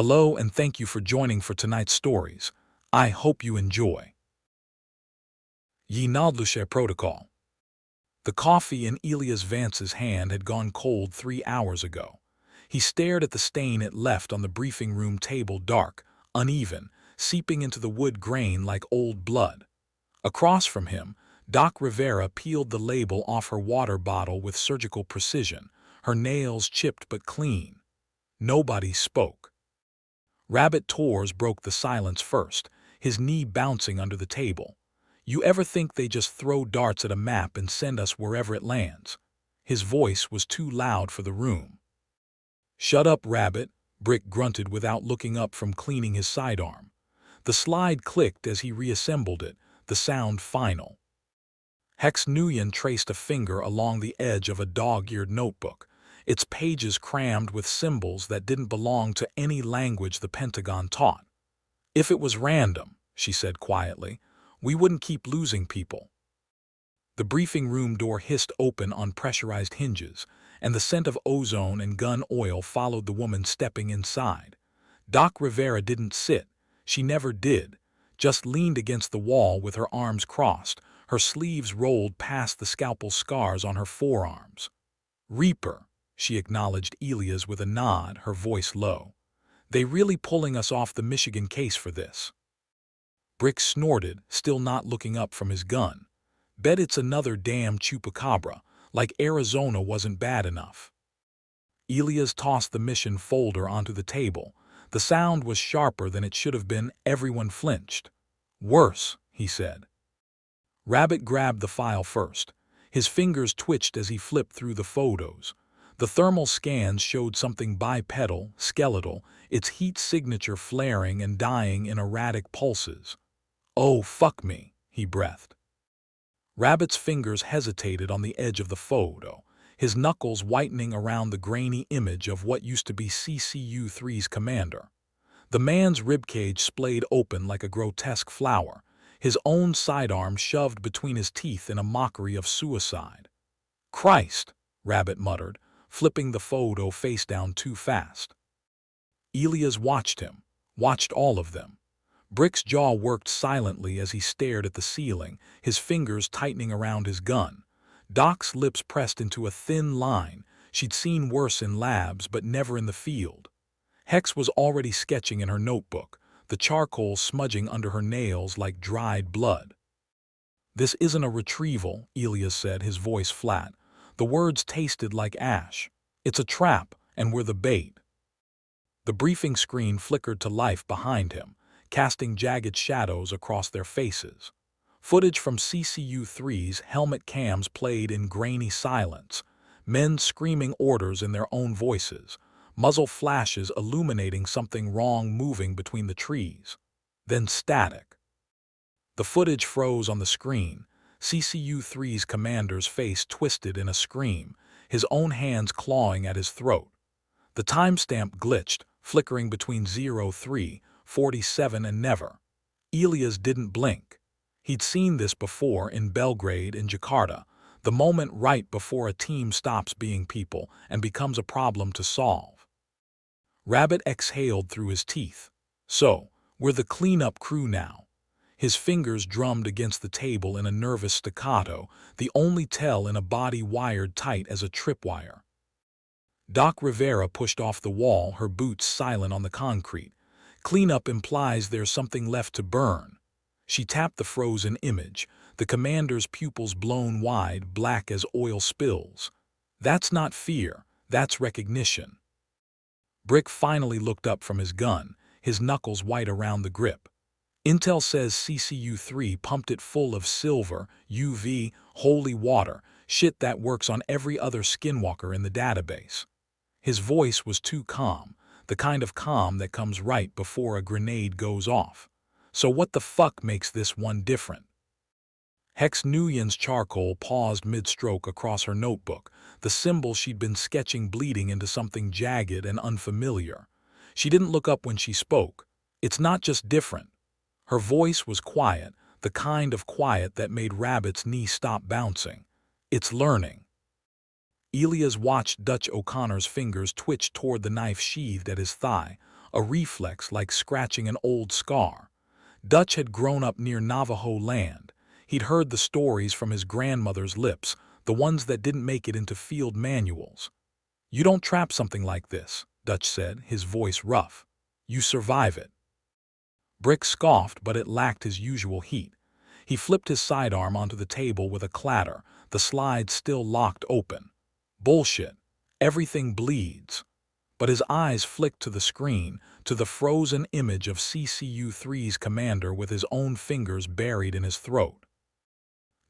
Hello and thank you for joining for tonight's stories. I hope you enjoy. Yee Naaldlooshii Protocol. The coffee in Elias Vance's hand had gone cold 3 hours ago. He stared at the stain it left on the briefing room table, dark, uneven, seeping into the wood grain like old blood. Across from him, Doc Rivera peeled the label off her water bottle with surgical precision, her nails chipped but clean. Nobody spoke. Rabbit Tors broke the silence first, his knee bouncing under the table. You ever think they just throw darts at a map and send us wherever it lands? His voice was too loud for the room. Shut up, Rabbit, Brick grunted without looking up from cleaning his sidearm. The slide clicked as he reassembled it, the sound final. Hex Nguyen traced a finger along the edge of a dog-eared notebook, its pages crammed with symbols that didn't belong to any language the Pentagon taught. If it was random, she said quietly, we wouldn't keep losing people. The briefing room door hissed open on pressurized hinges, and the scent of ozone and gun oil followed the woman stepping inside. Doc Rivera didn't sit, she never did, just leaned against the wall with her arms crossed, her sleeves rolled past the scalpel scars on her forearms. Reaper, she acknowledged Elias with a nod, her voice low. They really pulling us off the Michigan case for this. Brick snorted, still not looking up from his gun. Bet it's another damn chupacabra, like Arizona wasn't bad enough. Elias tossed the mission folder onto the table. The sound was sharper than it should have been. Everyone flinched. Worse, he said. Rabbit grabbed the file first. His fingers twitched as he flipped through the photos. The thermal scans showed something bipedal, skeletal, its heat signature flaring and dying in erratic pulses. Oh, fuck me, he breathed. Rabbit's fingers hesitated on the edge of the photo, his knuckles whitening around the grainy image of what used to be CCU-3's commander. The man's ribcage splayed open like a grotesque flower, his own sidearm shoved between his teeth in a mockery of suicide. Christ, Rabbit muttered, flipping the photo face down too fast. Elias watched him, watched all of them. Brick's jaw worked silently as he stared at the ceiling, his fingers tightening around his gun. Doc's lips pressed into a thin line. She'd seen worse in labs, but never in the field. Hex was already sketching in her notebook, the charcoal smudging under her nails like dried blood. This isn't a retrieval, Elias said, his voice flat. The words tasted like ash. It's a trap, and we're the bait. The briefing screen flickered to life behind him, casting jagged shadows across their faces. Footage from CCU-3's helmet cams played in grainy silence, men screaming orders in their own voices, muzzle flashes illuminating something wrong moving between the trees. Then static. The footage froze on the screen, CCU-3's commander's face twisted in a scream, his own hands clawing at his throat. The timestamp glitched, flickering between 03, 47 and never. Elias didn't blink. He'd seen this before in Belgrade and Jakarta, the moment right before a team stops being people and becomes a problem to solve. Rabbit exhaled through his teeth. So, we're the cleanup crew now. His fingers drummed against the table in a nervous staccato, the only tell in a body wired tight as a tripwire. Doc Rivera pushed off the wall, her boots silent on the concrete. Cleanup implies there's something left to burn. She tapped the frozen image, the commander's pupils blown wide, black as oil spills. That's not fear, that's recognition. Brick finally looked up from his gun, his knuckles white around the grip. Intel says CCU-3 pumped it full of silver, UV, holy water, shit that works on every other Skinwalker in the database. His voice was too calm, the kind of calm that comes right before a grenade goes off. So what the fuck makes this one different? Hex Nguyen's charcoal paused mid-stroke across her notebook, the symbol she'd been sketching bleeding into something jagged and unfamiliar. She didn't look up when she spoke. It's not just different. Her voice was quiet, the kind of quiet that made Rabbit's knee stop bouncing. It's learning. Elias watched Dutch O'Connor's fingers twitch toward the knife sheathed at his thigh, a reflex like scratching an old scar. Dutch had grown up near Navajo land. He'd heard the stories from his grandmother's lips, the ones that didn't make it into field manuals. "You don't trap something like this," Dutch said, his voice rough. "You survive it." Brick scoffed, but it lacked his usual heat. He flipped his sidearm onto the table with a clatter, the slide still locked open. "Bullshit. Everything bleeds." But his eyes flicked to the screen, to the frozen image of CCU-3's commander with his own fingers buried in his throat.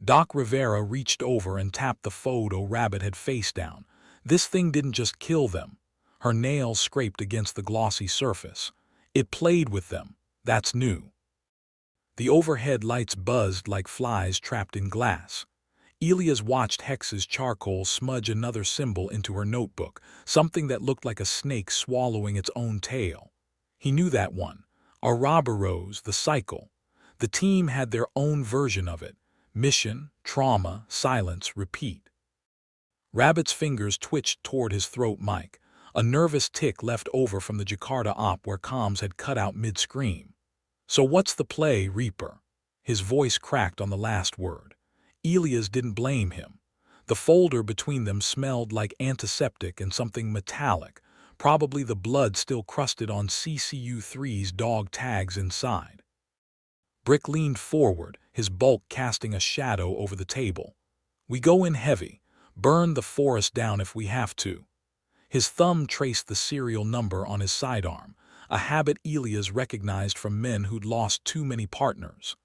Doc Rivera reached over and tapped the photo Rabbit had face down. This thing didn't just kill them. Her nails scraped against the glossy surface. It played with them. That's new. The overhead lights buzzed like flies trapped in glass. Elias watched Hex's charcoal smudge another symbol into her notebook, something that looked like a snake swallowing its own tail. He knew that one. Ouroboros, the cycle. The team had their own version of it. Mission, trauma, silence, repeat. Rabbit's fingers twitched toward his throat mic, a nervous tick left over from the Jakarta op where comms had cut out mid-scream. "So what's the play, Reaper?" His voice cracked on the last word. Elias didn't blame him. The folder between them smelled like antiseptic and something metallic, probably the blood still crusted on CCU-3's dog tags inside. Brick leaned forward, his bulk casting a shadow over the table. "We go in heavy. Burn the forest down if we have to." His thumb traced the serial number on his sidearm, a habit Elias recognized from men who'd lost too many partners.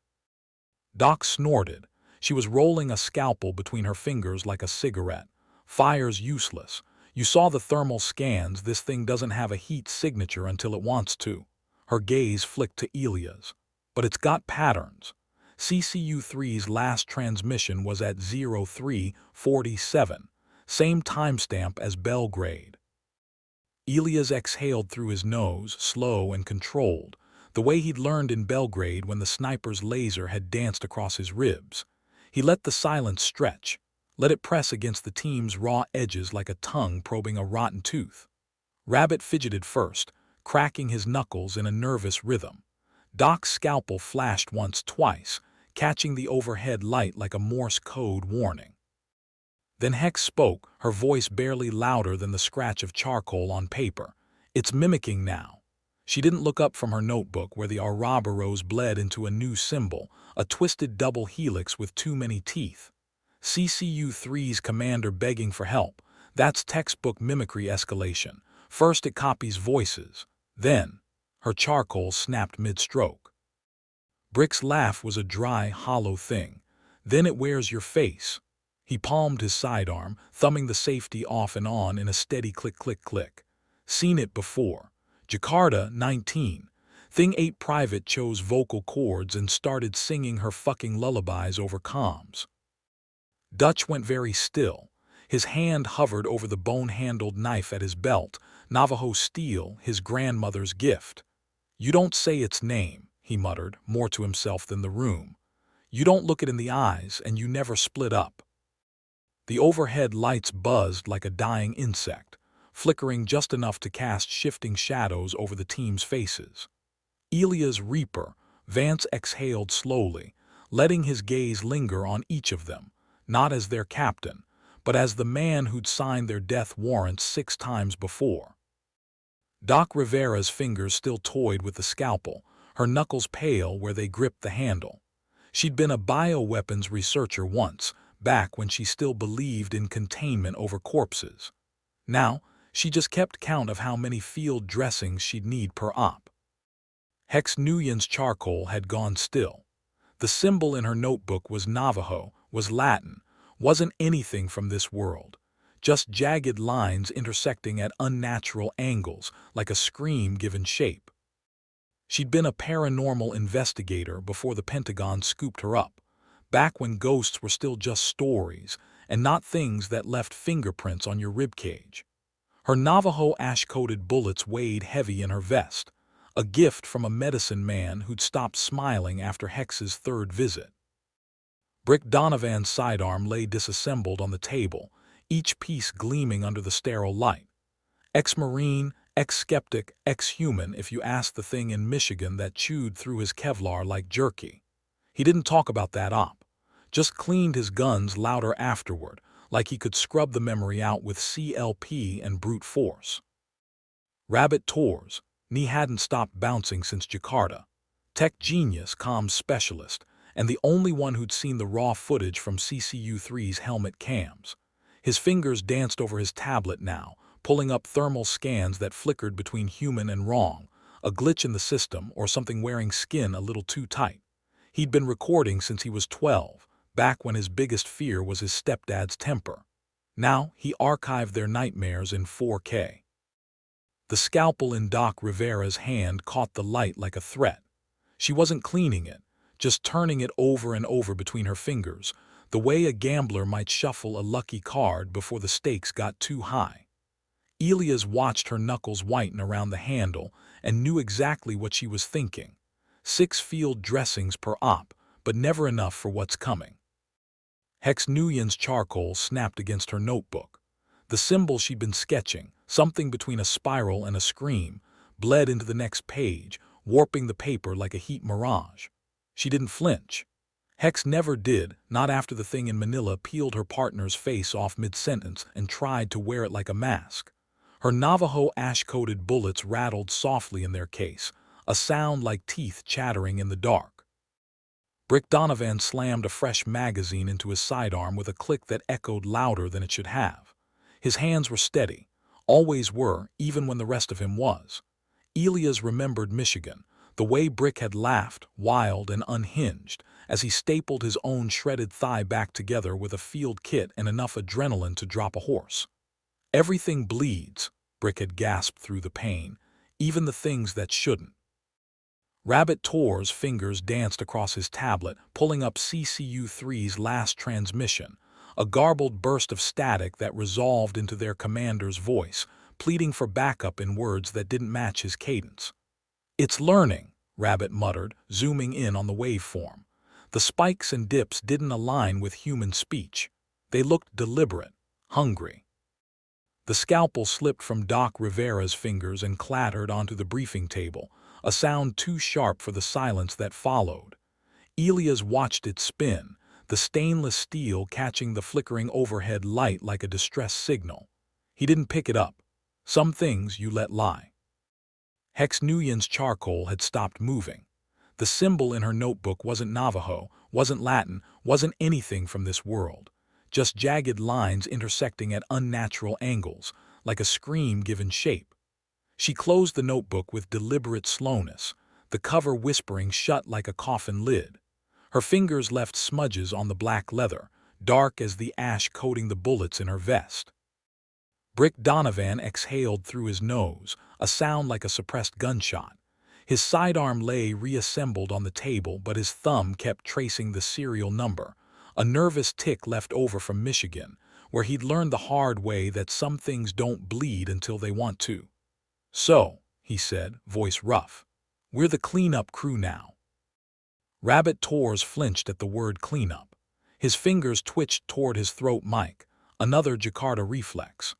Doc snorted. She was rolling a scalpel between her fingers like a cigarette. "Fire's useless. You saw the thermal scans. This thing doesn't have a heat signature until it wants to." Her gaze flicked to Elias. "But it's got patterns. CCU-3's last transmission was at 03:47, same timestamp as Belgrade." Elias exhaled through his nose, slow and controlled, the way he'd learned in Belgrade when the sniper's laser had danced across his ribs. He let the silence stretch, let it press against the team's raw edges like a tongue probing a rotten tooth. Rabbit fidgeted first, cracking his knuckles in a nervous rhythm. Doc's scalpel flashed once, twice, catching the overhead light like a Morse code warning. Then Hex spoke, her voice barely louder than the scratch of charcoal on paper. "It's mimicking now." She didn't look up from her notebook where the Ouroboros bled into a new symbol, a twisted double helix with too many teeth. CCU-3's commander begging for help. That's textbook mimicry escalation. First it copies voices. Then, her charcoal snapped mid-stroke. Brick's laugh was a dry, hollow thing. "Then it wears your face." He palmed his sidearm, thumbing the safety off and on in a steady click-click-click. "Seen it before. Jakarta, 19. Thing 8 Private chose vocal cords and started singing her fucking lullabies over comms." Dutch went very still. His hand hovered over the bone-handled knife at his belt, Navajo steel, his grandmother's gift. "You don't say its name," he muttered, more to himself than the room. "You don't look it in the eyes, and you never split up." The overhead lights buzzed like a dying insect, flickering just enough to cast shifting shadows over the team's faces. Elias Reaper, Vance exhaled slowly, letting his gaze linger on each of them, not as their captain, but as the man who'd signed their death warrants 6 times before. Doc Rivera's fingers still toyed with the scalpel, her knuckles pale where they gripped the handle. She'd been a bioweapons researcher once, back when she still believed in containment over corpses. Now, she just kept count of how many field dressings she'd need per op. Hex Nguyen's charcoal had gone still. The symbol in her notebook was Navajo, was Latin, wasn't anything from this world. Just jagged lines intersecting at unnatural angles, like a scream given shape. She'd been a paranormal investigator before the Pentagon scooped her up, back when ghosts were still just stories and not things that left fingerprints on your ribcage. Her Navajo ash-coated bullets weighed heavy in her vest, a gift from a medicine man who'd stopped smiling after Hex's 3rd visit. Brick Donovan's sidearm lay disassembled on the table, each piece gleaming under the sterile light. Ex-Marine, Ex-skeptic, ex-human if you ask the thing in Michigan that chewed through his Kevlar like jerky. He didn't talk about that op. Just cleaned his guns louder afterward, like he could scrub the memory out with CLP and brute force. Rabbit tours. Knee hadn't stopped bouncing since Jakarta. Tech genius, comms specialist, and the only one who'd seen the raw footage from CCU3's helmet cams. His fingers danced over his tablet now, pulling up thermal scans that flickered between human and wrong, a glitch in the system or something wearing skin a little too tight. He'd been recording since he was 12, back when his biggest fear was his stepdad's temper. Now he archived their nightmares in 4K. The scalpel in Doc Rivera's hand caught the light like a threat. She wasn't cleaning it, just turning it over and over between her fingers, the way a gambler might shuffle a lucky card before the stakes got too high. Elias watched her knuckles whiten around the handle and knew exactly what she was thinking. 6 field dressings per op, but never enough for what's coming. Hex Nguyen's charcoal snapped against her notebook. The symbol she'd been sketching, something between a spiral and a scream, bled into the next page, warping the paper like a heat mirage. She didn't flinch. Hex never did, not after the thing in Manila peeled her partner's face off mid-sentence and tried to wear it like a mask. Her Navajo ash-coated bullets rattled softly in their case, a sound like teeth chattering in the dark. Brick Donovan slammed a fresh magazine into his sidearm with a click that echoed louder than it should have. His hands were steady, always were, even when the rest of him was. Elias remembered Michigan, the way Brick had laughed, wild and unhinged, as he stapled his own shredded thigh back together with a field kit and enough adrenaline to drop a horse. Everything bleeds, Brick had gasped through the pain, even the things that shouldn't. Rabbit Tor's fingers danced across his tablet, pulling up CCU3's last transmission, a garbled burst of static that resolved into their commander's voice, pleading for backup in words that didn't match his cadence. "It's learning," Rabbit muttered, zooming in on the waveform. The spikes and dips didn't align with human speech. They looked deliberate, hungry. The scalpel slipped from Doc Rivera's fingers and clattered onto the briefing table, a sound too sharp for the silence that followed. Elias watched it spin, the stainless steel catching the flickering overhead light like a distress signal. He didn't pick it up. Some things you let lie. Hex Nguyen's charcoal had stopped moving. The symbol in her notebook wasn't Navajo, wasn't Latin, wasn't anything from this world. Just jagged lines intersecting at unnatural angles, like a scream given shape. She closed the notebook with deliberate slowness, the cover whispering shut like a coffin lid. Her fingers left smudges on the black leather, dark as the ash coating the bullets in her vest. Brick Donovan exhaled through his nose, a sound like a suppressed gunshot. His sidearm lay reassembled on the table, but his thumb kept tracing the serial number, a nervous tick left over from Michigan, where he'd learned the hard way that some things don't bleed until they want to. "So," he said, voice rough, "we're the cleanup crew now." Rabbit Tors flinched at the word cleanup. His fingers twitched toward his throat mic, another Jakarta reflex.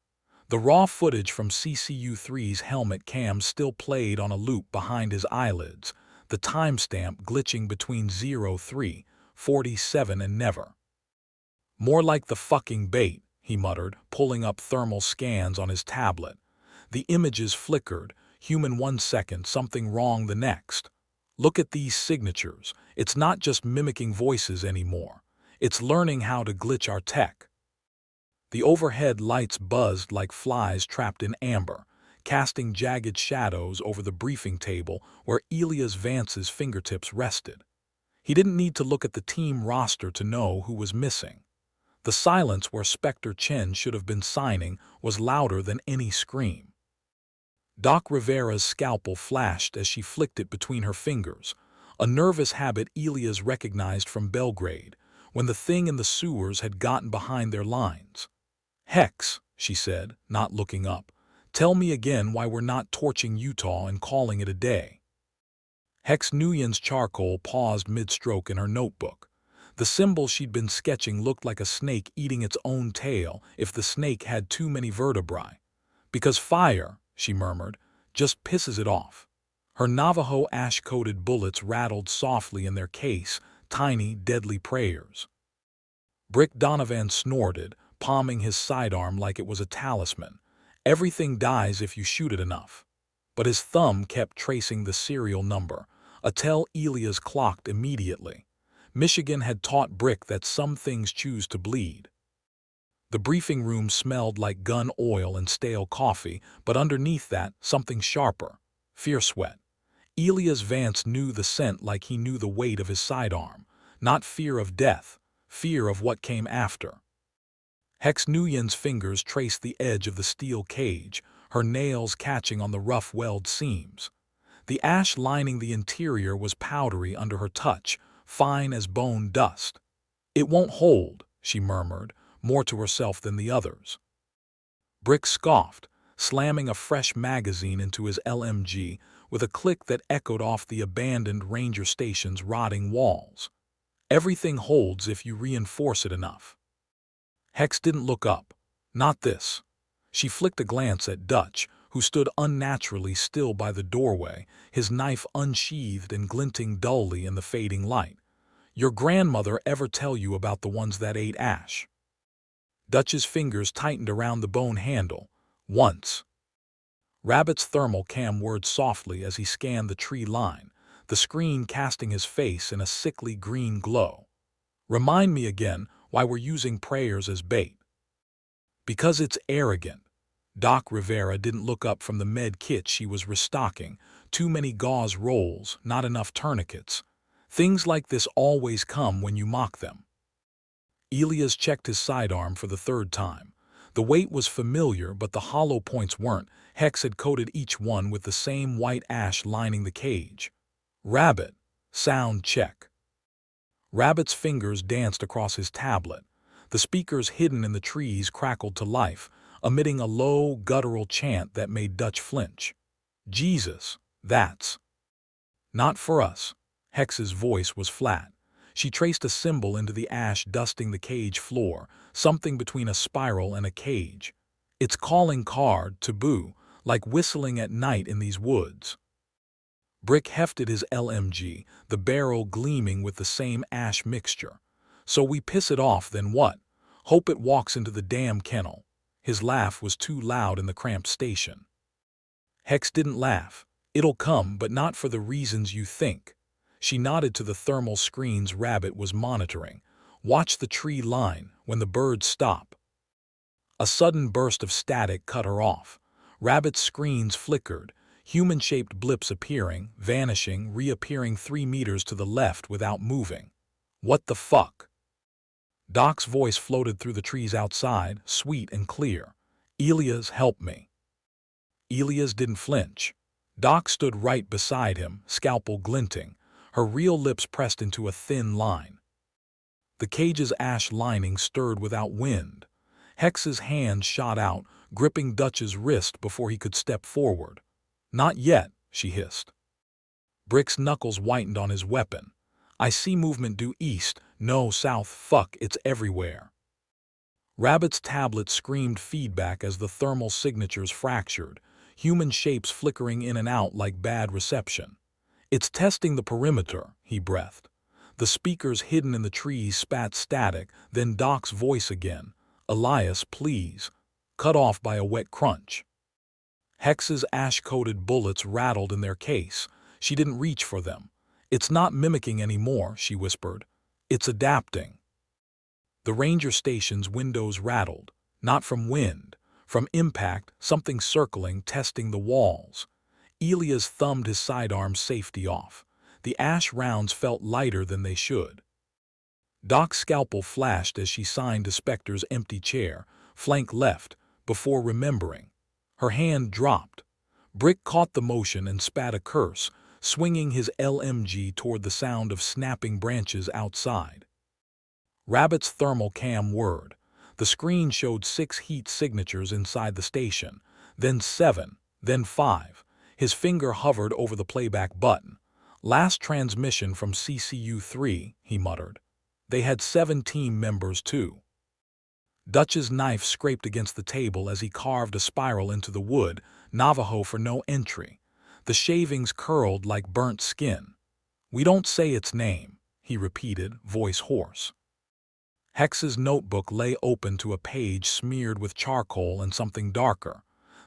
The raw footage from CCU3's helmet cams still played on a loop behind his eyelids, the timestamp glitching between 03, 47 and never. "More like the fucking bait," he muttered, pulling up thermal scans on his tablet. The images flickered, human 1 second, something wrong the next. "Look at these signatures. It's not just mimicking voices anymore. It's learning how to glitch our tech." The overhead lights buzzed like flies trapped in amber, casting jagged shadows over the briefing table where Elias Vance's fingertips rested. He didn't need to look at the team roster to know who was missing. The silence where Spectre Chen should have been signing was louder than any scream. Doc Rivera's scalpel flashed as she flicked it between her fingers, a nervous habit Elias recognized from Belgrade, when the thing in the sewers had gotten behind their lines. "Hex," she said, not looking up, "tell me again why we're not torching Utah and calling it a day." Hex Nguyen's charcoal paused mid-stroke in her notebook. The symbol she'd been sketching looked like a snake eating its own tail if the snake had too many vertebrae. "Because fire," she murmured, just pisses it off. Her Navajo ash-coated bullets rattled softly in their case, tiny, deadly prayers. Brick Donovan snorted, palming his sidearm like it was a talisman. Everything dies if you shoot it enough. But his thumb kept tracing the serial number, a tell Elias clocked immediately. Michigan had taught Brick that some things choose to bleed. The briefing room smelled like gun oil and stale coffee, but underneath that, something sharper. Fear sweat. Elias Vance knew the scent like he knew the weight of his sidearm. Not fear of death, fear of what came after. Hex Nguyen's fingers traced the edge of the steel cage, her nails catching on the rough weld seams. The ash lining the interior was powdery under her touch, fine as bone dust. "It won't hold," she murmured, more to herself than the others. Brick scoffed, slamming a fresh magazine into his LMG with a click that echoed off the abandoned ranger station's rotting walls. "Everything holds if you reinforce it enough." Hex didn't look up. Not this. She flicked a glance at Dutch, who stood unnaturally still by the doorway, his knife unsheathed and glinting dully in the fading light. "Your grandmother ever tell you about the ones that ate ash?" Dutch's fingers tightened around the bone handle. "Once." Rabbit's thermal cam whirred softly as he scanned the tree line, the screen casting his face in a sickly green glow. "Remind me again why we're using prayers as bait." "Because it's arrogant." Doc Rivera didn't look up from the med kit she was restocking. Too many gauze rolls, not enough tourniquets. Things like this always come when you mock them. Elias checked his sidearm for the third time. The weight was familiar, but the hollow points weren't. Hex had coated each one with the same white ash lining the cage. "Rabbit." Sound check. Rabbit's fingers danced across his tablet. The speakers hidden in the trees crackled to life, emitting a low, guttural chant that made Dutch flinch. "Jesus, that's..." "Not for us." Hex's voice was flat. She traced a symbol into the ash dusting the cage floor, something between a spiral and a cage. "It's calling card, taboo, like whistling at night in these woods." Brick hefted his LMG, the barrel gleaming with the same ash mixture. "So we piss it off, then what? Hope it walks into the damn kennel." His laugh was too loud in the cramped station. Hex didn't laugh. "It'll come, but not for the reasons you think." She nodded to the thermal screens Rabbit was monitoring. "Watch the tree line when the birds stop." A sudden burst of static cut her off. Rabbit's screens flickered, human-shaped blips appearing, vanishing, reappearing 3 meters to the left without moving. "What the fuck?" Doc's voice floated through the trees outside, sweet and clear. "Elias, help me." Elias didn't flinch. Doc stood right beside him, scalpel glinting, her real lips pressed into a thin line. The cage's ash lining stirred without wind. Hex's hand shot out, gripping Dutch's wrist before he could step forward. "Not yet," she hissed. Brick's knuckles whitened on his weapon. "I see movement due east, no south, fuck, it's everywhere." Rabbit's tablet screamed feedback as the thermal signatures fractured, human shapes flickering in and out like bad reception. "It's testing the perimeter," he breathed. The speakers hidden in the trees spat static, then Doc's voice again. "Elias, please." Cut off by a wet crunch. Hex's ash-coated bullets rattled in their case. She didn't reach for them. "It's not mimicking anymore," she whispered. "It's adapting." The ranger station's windows rattled, not from wind, from impact, something circling, testing the walls. Elias thumbed his sidearm safety off. The ash rounds felt lighter than they should. Doc's scalpel flashed as she signed to Spector's empty chair, flank left, before remembering. Her hand dropped. Brick caught the motion and spat a curse, swinging his LMG toward the sound of snapping branches outside. Rabbit's thermal cam whirred. The screen showed 6 heat signatures inside the station, then 7, then 5. His finger hovered over the playback button. "Last transmission from CCU-3, he muttered. They had 7 team members too. Dutch's knife scraped against the table as he carved a spiral into the wood, Navajo for no entry. The shavings curled like burnt skin. We don't say its name, he repeated, voice hoarse. Hex's notebook lay open to a page smeared with charcoal and something darker.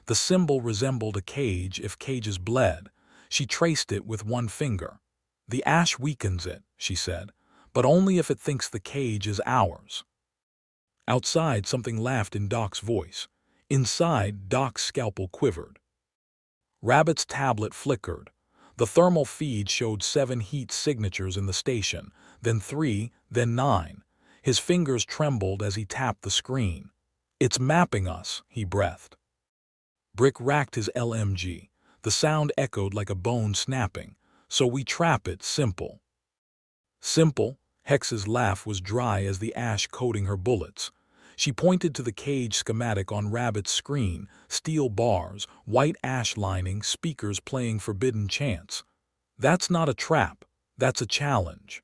The symbol resembled a cage if cages bled. She traced it with one finger. The ash weakens it, she said, but only if it thinks the cage is ours. Outside, something laughed in Doc's voice. Inside, Doc's scalpel quivered. Rabbit's tablet flickered. The thermal feed showed 7 heat signatures in the station, then 3, then 9. His fingers trembled as he tapped the screen. "It's mapping us," he breathed. Brick racked his LMG. The sound echoed like a bone snapping. "So we trap it, simple." Simple? Hex's laugh was dry as the ash coating her bullets. She pointed to the cage schematic on Rabbit's screen, steel bars, white ash lining, speakers playing forbidden chants. "That's not a trap, that's a challenge."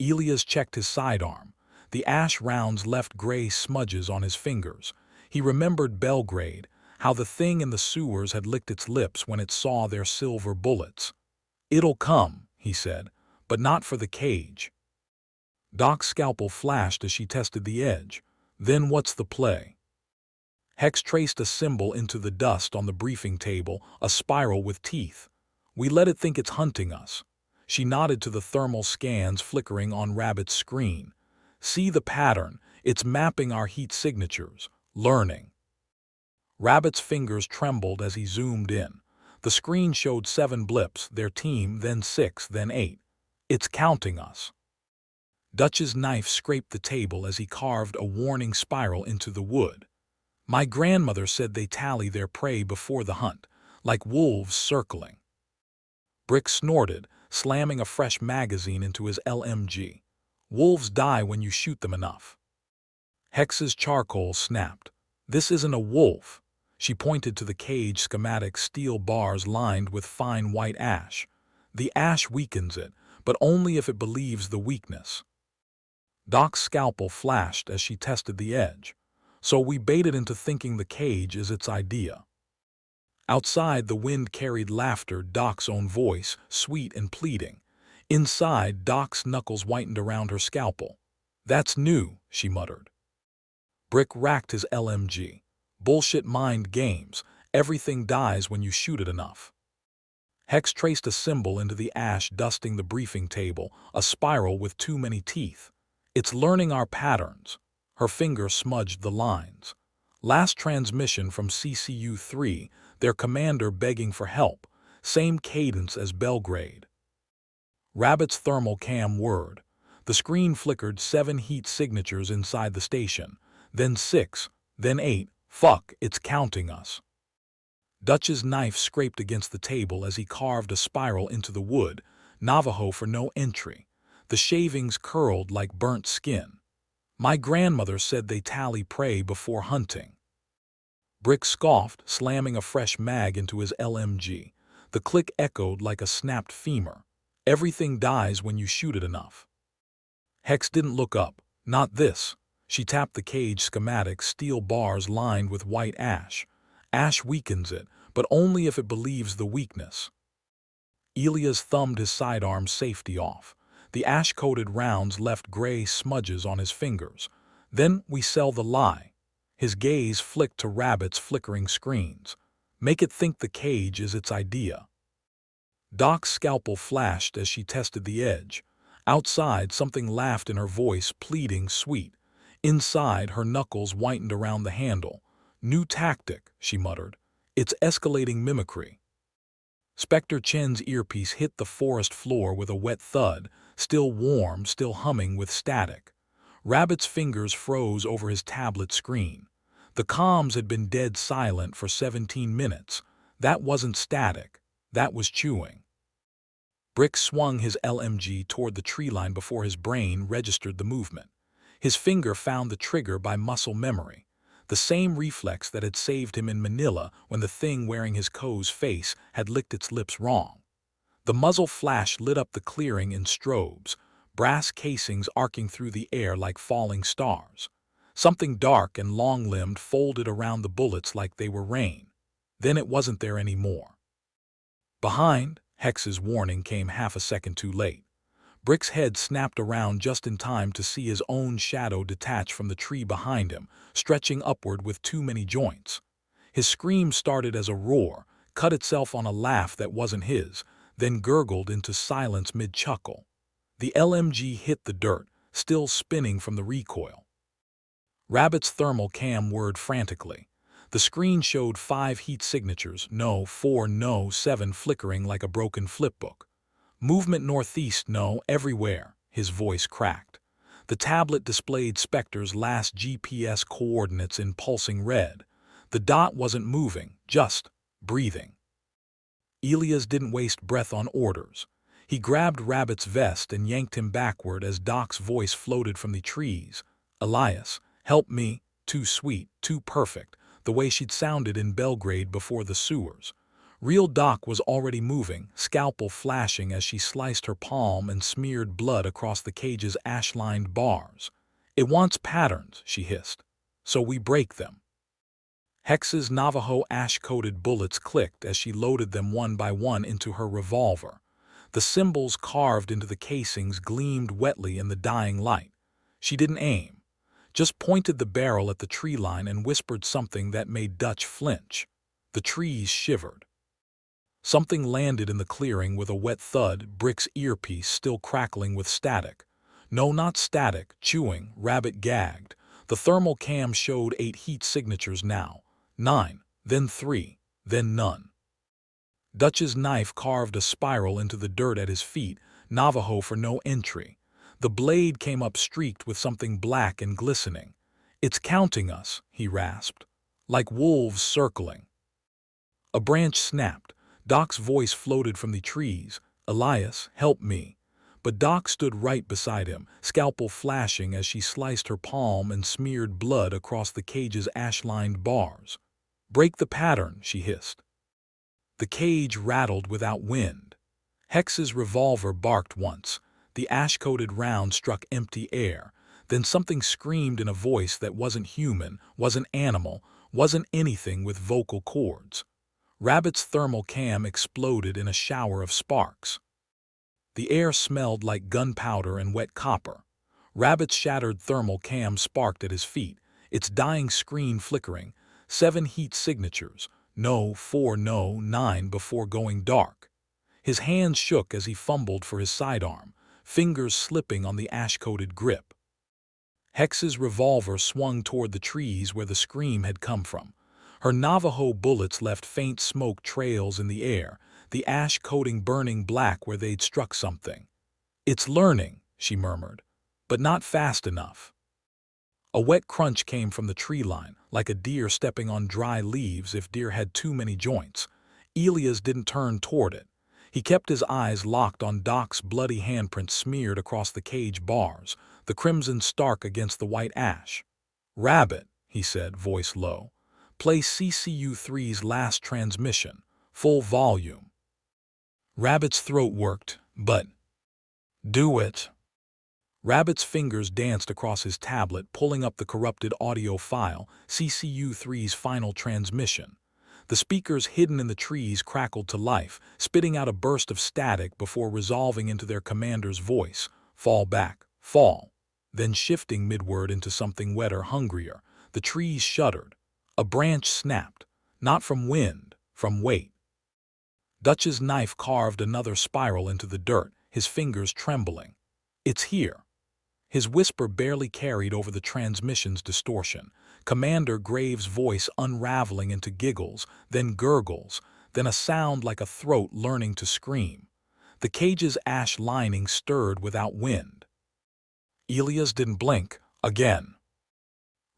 Elias checked his sidearm. The ash rounds left gray smudges on his fingers. He remembered Belgrade, how the thing in the sewers had licked its lips when it saw their silver bullets. "It'll come," he said, "but not for the cage." Doc's scalpel flashed as she tested the edge. "Then what's the play?" Hex traced a symbol into the dust on the briefing table, a spiral with teeth. "We let it think it's hunting us." She nodded to the thermal scans flickering on Rabbit's screen. "See the pattern, it's mapping our heat signatures, learning." Rabbit's fingers trembled as he zoomed in. The screen showed 7 blips, their team, then 6, then 8. "It's counting us." Dutch's knife scraped the table as he carved a warning spiral into the wood. "My grandmother said they tally their prey before the hunt, like wolves circling." Brick snorted, slamming a fresh magazine into his LMG. "Wolves die when you shoot them enough." Hex's charcoal snapped. "This isn't a wolf." She pointed to the cage schematic, steel bars lined with fine white ash. "The ash weakens it, but only if it believes the weakness." Doc's scalpel flashed as she tested the edge. "So we bait it into thinking the cage is its idea." Outside, the wind carried laughter, Doc's own voice, sweet and pleading. Inside, Doc's knuckles whitened around her scalpel. "That's new," she muttered. Brick racked his LMG. "Bullshit mind games. Everything dies when you shoot it enough." Hex traced a symbol into the ash dusting the briefing table, a spiral with too many teeth. "It's learning our patterns." Her finger smudged the lines. "Last transmission from CCU-3, their commander begging for help. Same cadence as Belgrade." Rabbit's thermal cam whirred. The screen flickered 7 heat signatures inside the station. Then 6, then 8. "Fuck, it's counting us." Dutch's knife scraped against the table as he carved a spiral into the wood. "Navajo for no entry." The shavings curled like burnt skin. "My grandmother said they tally prey before hunting." Brick scoffed, slamming a fresh mag into his LMG. The click echoed like a snapped femur. "Everything dies when you shoot it enough." Hex didn't look up. "Not this." She tapped the cage schematic, steel bars lined with white ash. "Ash weakens it, but only if it believes the weakness." Elias thumbed his sidearm safety off. The ash-coated rounds left gray smudges on his fingers. "Then we sell the lie." His gaze flicked to Rabbit's flickering screens. "Make it think the cage is its idea." Doc's scalpel flashed as she tested the edge. Outside, something laughed in her voice, pleading, sweet. Inside, her knuckles whitened around the handle. "New tactic," she muttered. "It's escalating mimicry." Spectre Chen's earpiece hit the forest floor with a wet thud, still warm, still humming with static. Rabbit's fingers froze over his tablet screen. The comms had been dead silent for 17 minutes. That wasn't static. That was chewing. Brick swung his LMG toward the tree line before his brain registered the movement. His finger found the trigger by muscle memory, the same reflex that had saved him in Manila when the thing wearing his Ko's face had licked its lips wrong. The muzzle flash lit up the clearing in strobes, brass casings arcing through the air like falling stars. Something dark and long-limbed folded around the bullets like they were rain. Then it wasn't there anymore. Behind, Hex's warning came half a second too late. Brick's head snapped around just in time to see his own shadow detach from the tree behind him, stretching upward with too many joints. His scream started as a roar, cut itself on a laugh that wasn't his, then gurgled into silence mid-chuckle. The LMG hit the dirt, still spinning from the recoil. Rabbit's thermal cam whirred frantically. The screen showed 5 heat signatures, no, 4, no, 7, flickering like a broken flipbook. Movement northeast, no, everywhere, his voice cracked. The tablet displayed Spectre's last GPS coordinates in pulsing red. The dot wasn't moving, just breathing. Elias didn't waste breath on orders. He grabbed Rabbit's vest and yanked him backward as Doc's voice floated from the trees. Elias, help me, too sweet, too perfect, the way she'd sounded in Belgrade before the sewers. Real Doc was already moving, scalpel flashing as she sliced her palm and smeared blood across the cage's ash-lined bars. It wants patterns, she hissed. So we break them. Hex's Navajo ash-coated bullets clicked as she loaded them one by one into her revolver. The symbols carved into the casings gleamed wetly in the dying light. She didn't aim, just pointed the barrel at the tree line and whispered something that made Dutch flinch. The trees shivered. Something landed in the clearing with a wet thud, Brick's earpiece still crackling with static. No, not static, chewing. Rabbit gagged. The thermal cam showed 8 heat signatures now. 9, then 3, then none. Dutch's knife carved a spiral into the dirt at his feet, Navajo for no entry. The blade came up streaked with something black and glistening. It's counting us, he rasped. Like wolves circling. A branch snapped. Doc's voice floated from the trees. Elias, help me. But Doc stood right beside him, scalpel flashing as she sliced her palm and smeared blood across the cage's ash-lined bars. Break the pattern, she hissed. The cage rattled without wind. Hex's revolver barked once. The ash-coated round struck empty air. Then something screamed in a voice that wasn't human, wasn't animal, wasn't anything with vocal cords. Rabbit's thermal cam exploded in a shower of sparks. The air smelled like gunpowder and wet copper. Rabbit's shattered thermal cam sparked at his feet, its dying screen flickering. 7 heat signatures, no, 4, no, 9 before going dark. His hands shook as he fumbled for his sidearm, fingers slipping on the ash-coated grip. Hex's revolver swung toward the trees where the scream had come from. Her Navajo bullets left faint smoke trails in the air, the ash coating burning black where they'd struck something. It's learning, she murmured, but not fast enough. A wet crunch came from the tree line, like a deer stepping on dry leaves if deer had too many joints. Elias didn't turn toward it. He kept his eyes locked on Doc's bloody handprint smeared across the cage bars, the crimson stark against the white ash. Rabbit, he said, voice low. Play CCU3's last transmission, full volume. Rabbit's throat worked, but... Do it. Rabbit's fingers danced across his tablet, pulling up the corrupted audio file, CCU3's final transmission. The speakers hidden in the trees crackled to life, spitting out a burst of static before resolving into their commander's voice. Fall back, fall. Then shifting midward into something wetter, hungrier. The trees shuddered. A branch snapped, not from wind, from weight. Dutch's knife carved another spiral into the dirt, his fingers trembling. It's here. His whisper barely carried over the transmission's distortion. Commander Graves' voice unraveling into giggles, then gurgles, then a sound like a throat learning to scream. The cage's ash lining stirred without wind. Elias didn't blink, again.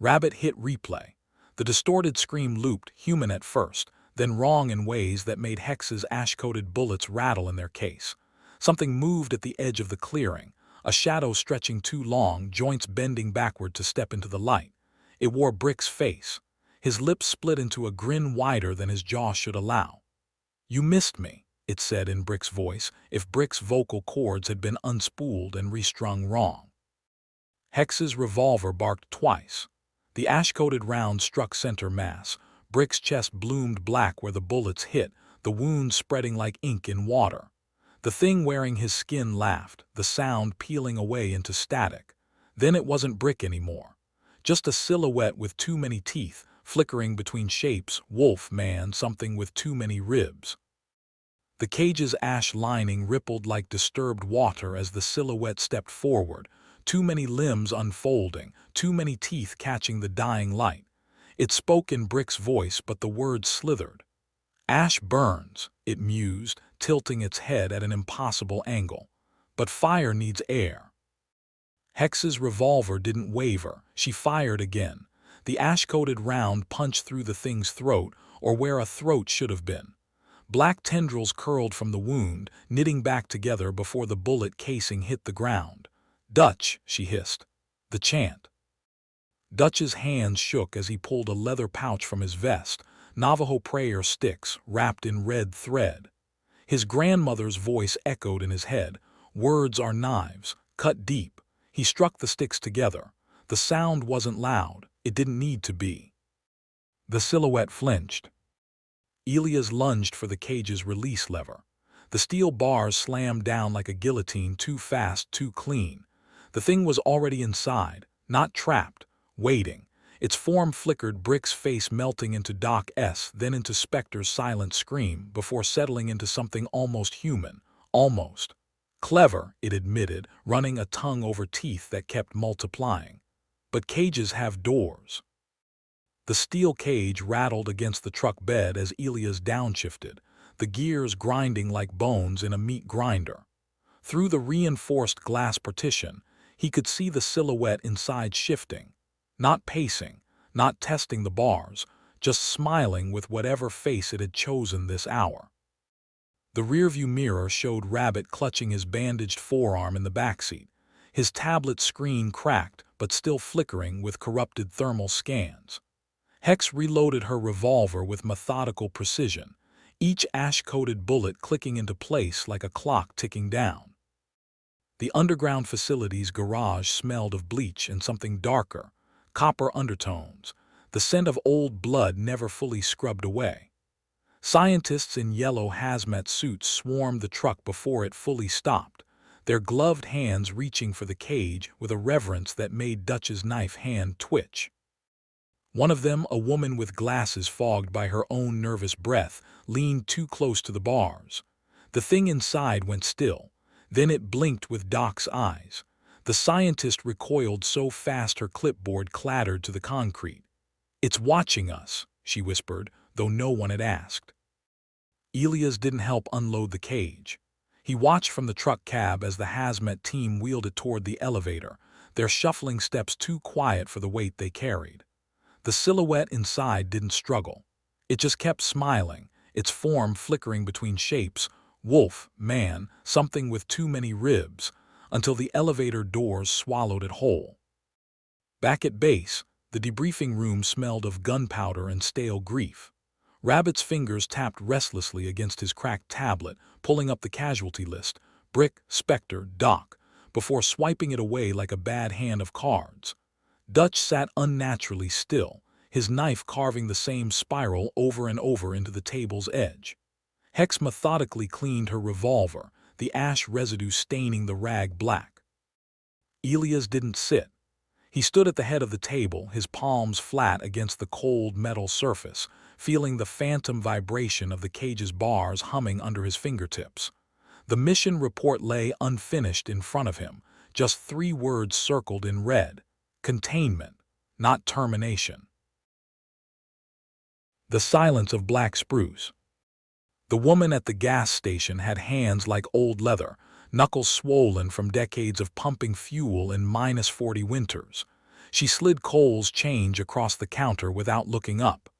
Rabbit hit replay. The distorted scream looped, human at first, then wrong in ways that made Hex's ash-coated bullets rattle in their case. Something moved at the edge of the clearing, a shadow stretching too long, joints bending backward to step into the light. It wore Brick's face. His lips split into a grin wider than his jaw should allow. You missed me, it said in Brick's voice, if Brick's vocal cords had been unspooled and restrung wrong. Hex's revolver barked twice. The ash-coated round struck center mass. Brick's chest bloomed black where the bullets hit, the wounds spreading like ink in water. The thing wearing his skin laughed, the sound peeling away into static. Then it wasn't Brick anymore. Just a silhouette with too many teeth, flickering between shapes, wolf, man, something with too many ribs. The cage's ash lining rippled like disturbed water as the silhouette stepped forward, too many limbs unfolding, too many teeth catching the dying light. It spoke in Brick's voice, but the words slithered. Ash burns, it mused, tilting its head at an impossible angle. But fire needs air. Hex's revolver didn't waver. She fired again. The ash-coated round punched through the thing's throat, or where a throat should have been. Black tendrils curled from the wound, knitting back together before the bullet casing hit the ground. "Dutch," she hissed. The chant. Dutch's hands shook as he pulled a leather pouch from his vest, Navajo prayer sticks wrapped in red thread. His grandmother's voice echoed in his head. "Words are knives, cut deep." He struck the sticks together. The sound wasn't loud. It didn't need to be. The silhouette flinched. Elias lunged for the cage's release lever. The steel bars slammed down like a guillotine, too fast, too clean. The thing was already inside, not trapped, waiting. Its form flickered, Brick's face melting into Doc S, then into Spectre's silent scream, before settling into something almost human. Almost. Clever, it admitted, running a tongue over teeth that kept multiplying. But cages have doors. The steel cage rattled against the truck bed as Elias downshifted, the gears grinding like bones in a meat grinder. Through the reinforced glass partition, he could see the silhouette inside shifting, not pacing, not testing the bars, just smiling with whatever face it had chosen this hour. The rearview mirror showed Rabbit clutching his bandaged forearm in the backseat, his tablet screen cracked but still flickering with corrupted thermal scans. Hex reloaded her revolver with methodical precision, each ash-coated bullet clicking into place like a clock ticking down. The underground facility's garage smelled of bleach and something darker, copper undertones, the scent of old blood never fully scrubbed away. Scientists in yellow hazmat suits swarmed the truck before it fully stopped, their gloved hands reaching for the cage with a reverence that made Dutch's knife hand twitch. One of them, a woman with glasses fogged by her own nervous breath, leaned too close to the bars. The thing inside went still. Then it blinked with Doc's eyes. The scientist recoiled so fast her clipboard clattered to the concrete. "It's watching us," she whispered, though no one had asked. Elias didn't help unload the cage. He watched from the truck cab as the hazmat team wheeled it toward the elevator, their shuffling steps too quiet for the weight they carried. The silhouette inside didn't struggle. It just kept smiling, its form flickering between shapes, wolf, man, something with too many ribs, until the elevator doors swallowed it whole. Back at base, the debriefing room smelled of gunpowder and stale grief. Rabbit's fingers tapped restlessly against his cracked tablet, pulling up the casualty list, Brick, Spectre, Doc, before swiping it away like a bad hand of cards. Dutch sat unnaturally still, his knife carving the same spiral over and over into the table's edge. Hex methodically cleaned her revolver, the ash residue staining the rag black. Elias didn't sit. He stood at the head of the table, his palms flat against the cold metal surface, feeling the phantom vibration of the cage's bars humming under his fingertips. The mission report lay unfinished in front of him, just 3 words circled in red: containment, not termination. The Silence of Black Spruce. The woman at the gas station had hands like old leather, knuckles swollen from decades of pumping fuel in -40 winters. She slid Cole's change across the counter without looking up.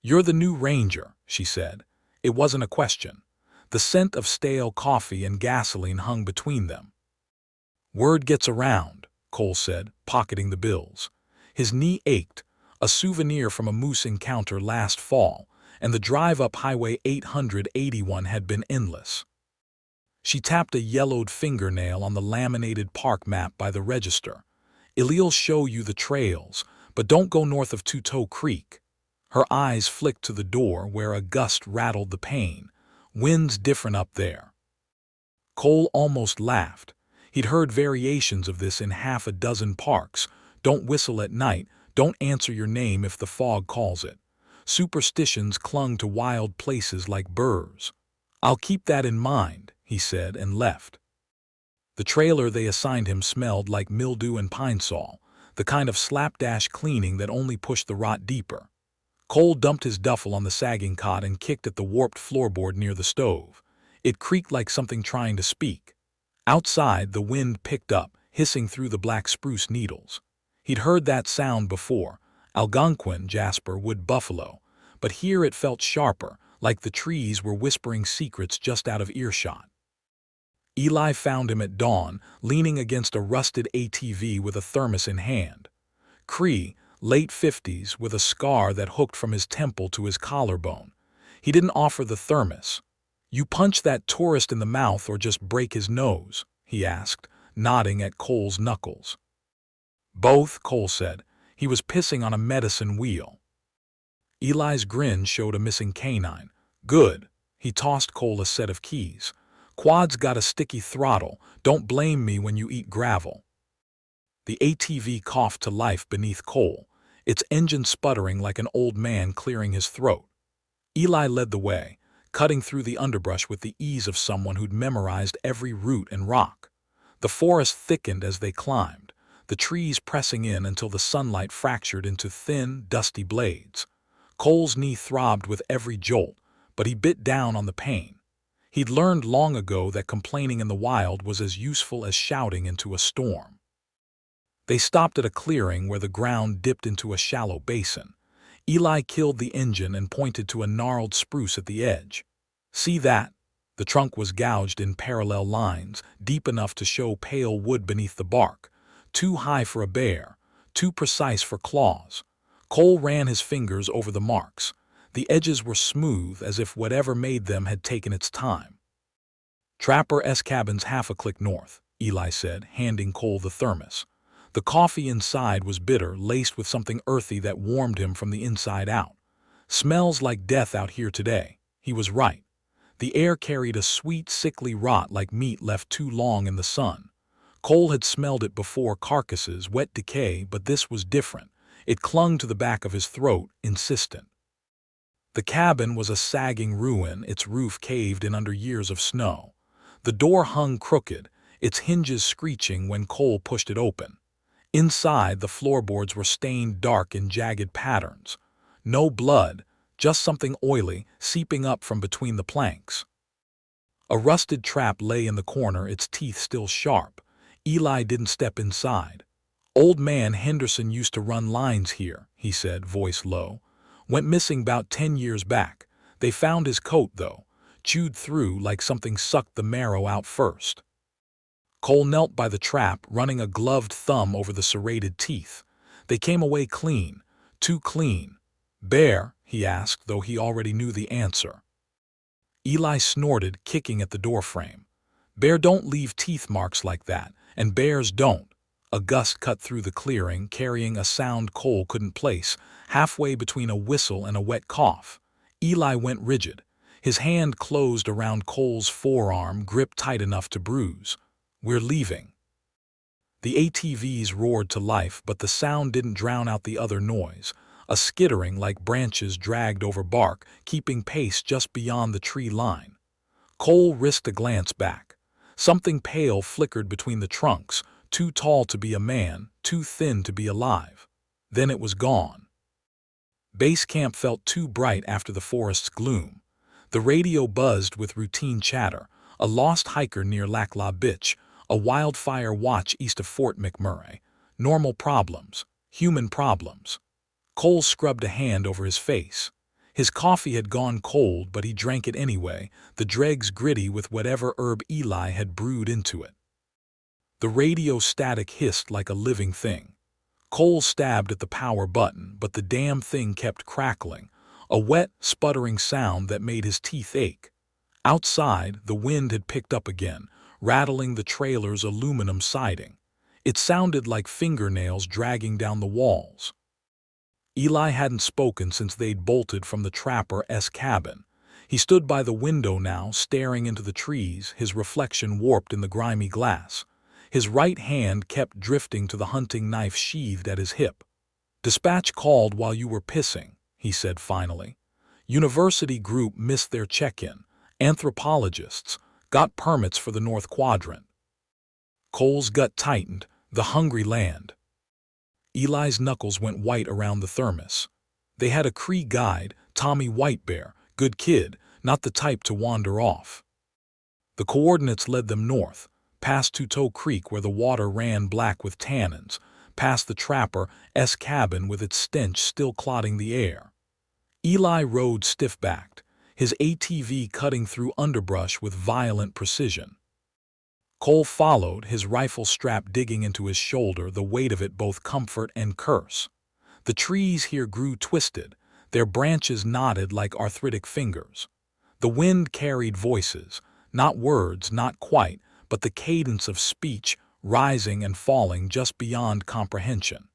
"You're the new ranger," she said. It wasn't a question. The scent of stale coffee and gasoline hung between them. "Word gets around," Cole said, pocketing the bills. His knee ached, a souvenir from a moose encounter last fall, and the drive up Highway 881 had been endless. She tapped a yellowed fingernail on the laminated park map by the register. "It'll show you the trails, but don't go north of Two Toe Creek." Her eyes flicked to the door where a gust rattled the pane. "Wind's different up there." Cole almost laughed. He'd heard variations of this in half a dozen parks. Don't whistle at night, don't answer your name if the fog calls it. Superstitions clung to wild places like burrs. "I'll keep that in mind," he said and left. The trailer they assigned him smelled like mildew and pine sol, the kind of slapdash cleaning that only pushed the rot deeper. Cole dumped his duffel on the sagging cot and kicked at the warped floorboard near the stove. It creaked like something trying to speak. Outside, the wind picked up, hissing through the black spruce needles. He'd heard that sound before, Algonquin, Jasper, wood buffalo, but here it felt sharper, like the trees were whispering secrets just out of earshot. Eli found him at dawn, leaning against a rusted ATV with a thermos in hand. Cree, late 50s, with a scar that hooked from his temple to his collarbone. He didn't offer the thermos. "You punch that tourist in the mouth or just break his nose?" he asked, nodding at Cole's knuckles. "Both," Cole said. "He was pissing on a medicine wheel." Eli's grin showed a missing canine. "Good." He tossed Cole a set of keys. "Quad's got a sticky throttle. Don't blame me when you eat gravel." The ATV coughed to life beneath Cole, its engine sputtering like an old man clearing his throat. Eli led the way, cutting through the underbrush with the ease of someone who'd memorized every root and rock. The forest thickened as they climbed, the trees pressing in until the sunlight fractured into thin, dusty blades. Cole's knee throbbed with every jolt, but he bit down on the pain. He'd learned long ago that complaining in the wild was as useful as shouting into a storm. They stopped at a clearing where the ground dipped into a shallow basin. Eli killed the engine and pointed to a gnarled spruce at the edge. "See that?" The trunk was gouged in parallel lines, deep enough to show pale wood beneath the bark. Too high for a bear, too precise for claws. Cole ran his fingers over the marks. The edges were smooth, as if whatever made them had taken its time. "Trapper's cabin's half a click north," Eli said, handing Cole the thermos. The coffee inside was bitter, laced with something earthy that warmed him from the inside out. "Smells like death out here today." He was right. The air carried a sweet, sickly rot like meat left too long in the sun. Cole had smelled it before: carcasses, wet decay, but this was different. It clung to the back of his throat, insistent. The cabin was a sagging ruin, its roof caved in under years of snow. The door hung crooked, its hinges screeching when Cole pushed it open. Inside, the floorboards were stained dark in jagged patterns. No blood, just something oily seeping up from between the planks. A rusted trap lay in the corner, its teeth still sharp. Eli didn't step inside. "Old man Henderson used to run lines here," he said, voice low. "Went missing 'bout 10 years back. They found his coat, though, chewed through like something sucked the marrow out first." Cole knelt by the trap, running a gloved thumb over the serrated teeth. They came away clean, too clean. "Bear?" he asked, though he already knew the answer. Eli snorted, kicking at the doorframe. "Bear don't leave teeth marks like that, and bears don't." A gust cut through the clearing, carrying a sound Cole couldn't place, halfway between a whistle and a wet cough. Eli went rigid. His hand closed around Cole's forearm, gripped tight enough to bruise. "We're leaving." The ATVs roared to life, but the sound didn't drown out the other noise, a skittering like branches dragged over bark, keeping pace just beyond the tree line. Cole risked a glance back. Something pale flickered between the trunks, too tall to be a man, too thin to be alive. Then it was gone. Base camp felt too bright after the forest's gloom. The radio buzzed with routine chatter, a lost hiker near Lac La Biche, a wildfire watch east of Fort McMurray. Normal problems, human problems. Cole scrubbed a hand over his face. His coffee had gone cold, but he drank it anyway, the dregs gritty with whatever herb Eli had brewed into it. The radio static hissed like a living thing. Cole stabbed at the power button, but the damn thing kept crackling, a wet, sputtering sound that made his teeth ache. Outside, the wind had picked up again, rattling the trailer's aluminum siding. It sounded like fingernails dragging down the walls. Eli hadn't spoken since they'd bolted from the trapper's cabin. He stood by the window now, staring into the trees, his reflection warped in the grimy glass. His right hand kept drifting to the hunting knife sheathed at his hip. "Dispatch called while you were pissing," he said finally. "University group missed their check-in. Anthropologists got permits for the North Quadrant." Cole's gut tightened. The hungry land. Eli's knuckles went white around the thermos. They had a Cree guide, Tommy Whitebear, good kid, not the type to wander off. The coordinates led them north, past Tuteau Creek where the water ran black with tannins, past the trapper's cabin with its stench still clotting the air. Eli rode stiff-backed, his ATV cutting through underbrush with violent precision. Cole followed, his rifle strap digging into his shoulder, the weight of it both comfort and curse. The trees here grew twisted, their branches knotted like arthritic fingers. The wind carried voices, not words, not quite, but the cadence of speech, rising and falling just beyond comprehension.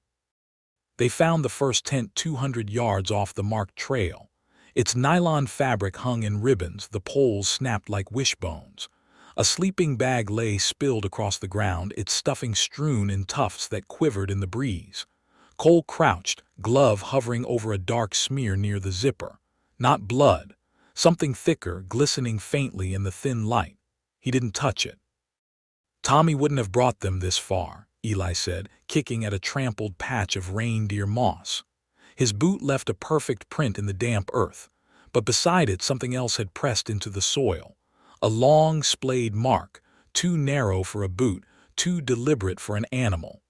They found the first tent 200 yards off the marked trail. Its nylon fabric hung in ribbons, the poles snapped like wishbones. A sleeping bag lay spilled across the ground, its stuffing strewn in tufts that quivered in the breeze. Cole crouched, glove hovering over a dark smear near the zipper. Not blood, something thicker, glistening faintly in the thin light. He didn't touch it. "Tommy wouldn't have brought them this far," Eli said, kicking at a trampled patch of reindeer moss. His boot left a perfect print in the damp earth, but beside it something else had pressed into the soil. A long, splayed mark, too narrow for a boot, too deliberate for an animal.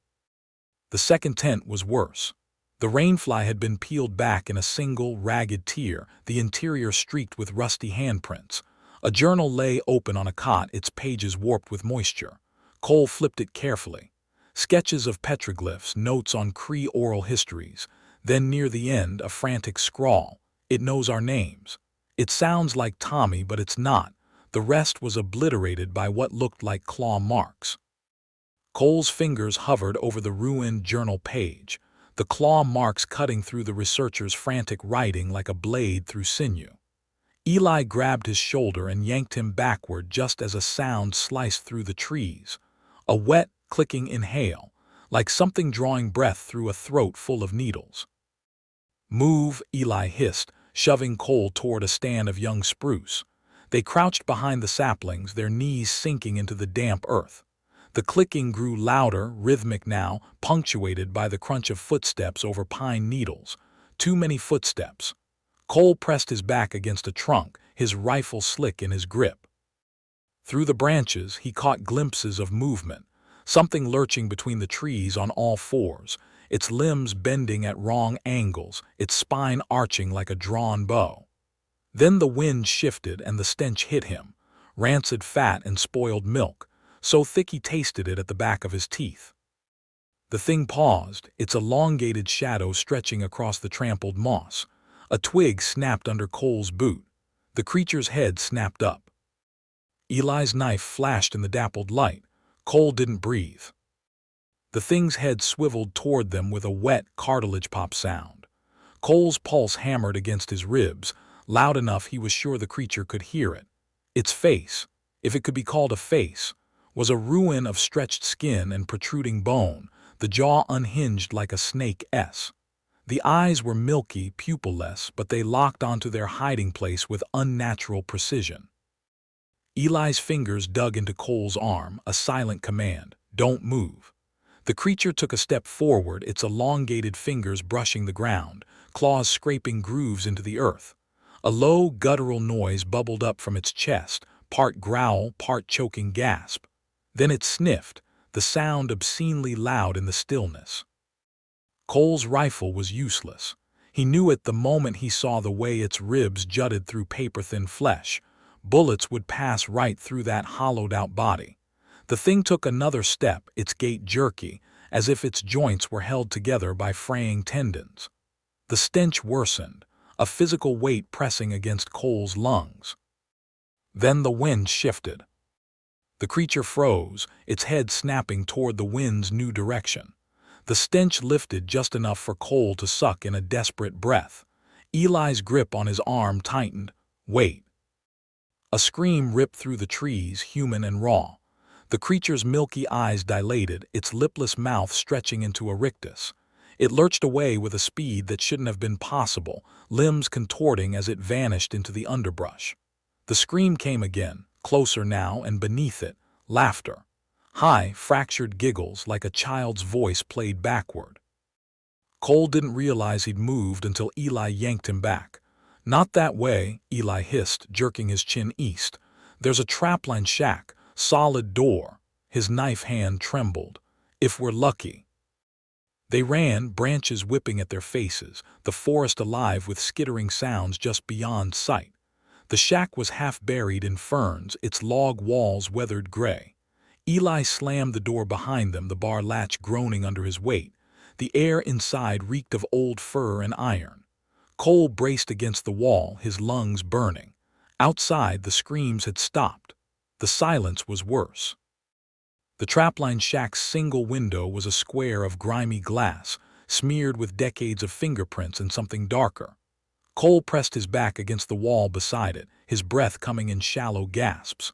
The second tent was worse. The rainfly had been peeled back in a single, ragged tear, the interior streaked with rusty handprints. A journal lay open on a cot, its pages warped with moisture. Cole flipped it carefully. Sketches of petroglyphs, notes on Cree oral histories. Then near the end, a frantic scrawl. "It knows our names. It sounds like Tommy, but it's not." The rest was obliterated by what looked like claw marks. Cole's fingers hovered over the ruined journal page, the claw marks cutting through the researcher's frantic writing like a blade through sinew. Eli grabbed his shoulder and yanked him backward just as a sound sliced through the trees. A wet, clicking inhale, like something drawing breath through a throat full of needles. "Move," Eli hissed, shoving Cole toward a stand of young spruce. They crouched behind the saplings, their knees sinking into the damp earth. The clicking grew louder, rhythmic now, punctuated by the crunch of footsteps over pine needles. Too many footsteps. Cole pressed his back against a trunk, his rifle slick in his grip. Through the branches, he caught glimpses of movement, something lurching between the trees on all fours, its limbs bending at wrong angles, its spine arching like a drawn bow. Then the wind shifted and the stench hit him, rancid fat and spoiled milk, so thick he tasted it at the back of his teeth. The thing paused, its elongated shadow stretching across the trampled moss. A twig snapped under Cole's boot. The creature's head snapped up. Eli's knife flashed in the dappled light. Cole didn't breathe. The thing's head swiveled toward them with a wet, cartilage pop sound. Cole's pulse hammered against his ribs, loud enough he was sure the creature could hear it. Its face, if it could be called a face, was a ruin of stretched skin and protruding bone, the jaw unhinged like a snake's. The eyes were milky, pupilless, but they locked onto their hiding place with unnatural precision. Eli's fingers dug into Cole's arm, a silent command, "Don't move." The creature took a step forward, its elongated fingers brushing the ground, claws scraping grooves into the earth. A low, guttural noise bubbled up from its chest, part growl, part choking gasp. Then it sniffed, the sound obscenely loud in the stillness. Cole's rifle was useless. He knew it the moment he saw the way its ribs jutted through paper-thin flesh. Bullets would pass right through that hollowed-out body. The thing took another step, its gait jerky, as if its joints were held together by fraying tendons. The stench worsened, a physical weight pressing against Cole's lungs. Then the wind shifted. The creature froze, its head snapping toward the wind's new direction. The stench lifted just enough for Cole to suck in a desperate breath. Eli's grip on his arm tightened. Wait. A scream ripped through the trees, human and raw. The creature's milky eyes dilated, its lipless mouth stretching into a rictus. It lurched away with a speed that shouldn't have been possible, limbs contorting as it vanished into the underbrush. The scream came again, closer now, and beneath it, laughter. High, fractured giggles like a child's voice played backward. Cole didn't realize he'd moved until Eli yanked him back. Not that way, Eli hissed, jerking his chin east. There's a trapline shack, solid door. His knife hand trembled. If we're lucky. They ran, branches whipping at their faces, the forest alive with skittering sounds just beyond sight. The shack was half buried in ferns, its log walls weathered gray. Eli slammed the door behind them, the bar latch groaning under his weight. The air inside reeked of old fur and iron. Cole braced against the wall, his lungs burning. Outside, the screams had stopped. The silence was worse. The trapline shack's single window was a square of grimy glass, smeared with decades of fingerprints and something darker. Cole pressed his back against the wall beside it, his breath coming in shallow gasps.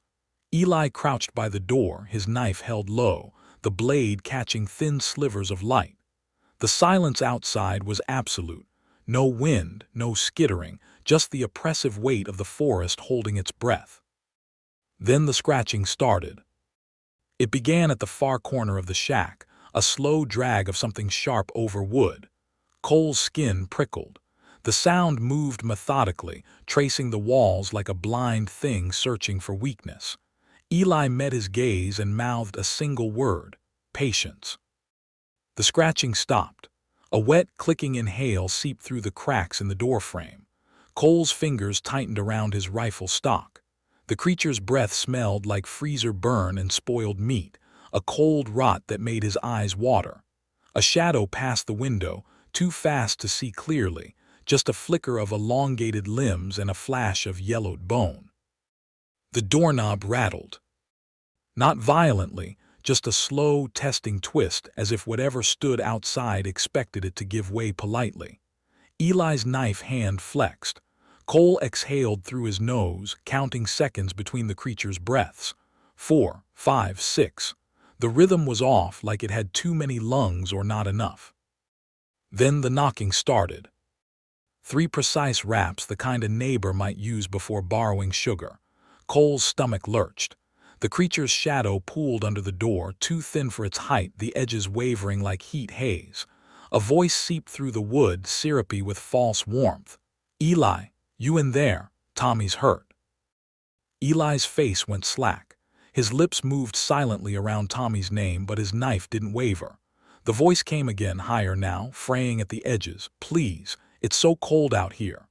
Eli crouched by the door, his knife held low, the blade catching thin slivers of light. The silence outside was absolute. No wind, no skittering, just the oppressive weight of the forest holding its breath. Then the scratching started. It began at the far corner of the shack, a slow drag of something sharp over wood. Cole's skin prickled. The sound moved methodically, tracing the walls like a blind thing searching for weakness. Eli met his gaze and mouthed a single word: patience. The scratching stopped. A wet, clicking inhale seeped through the cracks in the doorframe. Cole's fingers tightened around his rifle stock. The creature's breath smelled like freezer burn and spoiled meat, a cold rot that made his eyes water. A shadow passed the window, too fast to see clearly, just a flicker of elongated limbs and a flash of yellowed bone. The doorknob rattled. Not violently, just a slow, testing twist, as if whatever stood outside expected it to give way politely. Eli's knife hand flexed. Cole exhaled through his nose, counting seconds between the creature's breaths. 4, 5, 6. The rhythm was off, like it had too many lungs or not enough. Then the knocking started. 3 precise raps, the kind a neighbor might use before borrowing sugar. Cole's stomach lurched. The creature's shadow pooled under the door, too thin for its height, the edges wavering like heat haze. A voice seeped through the wood, syrupy with false warmth. Eli, you in there? Tommy's hurt. Eli's face went slack. His lips moved silently around Tommy's name, but his knife didn't waver. The voice came again, higher now, fraying at the edges. Please, it's so cold out here.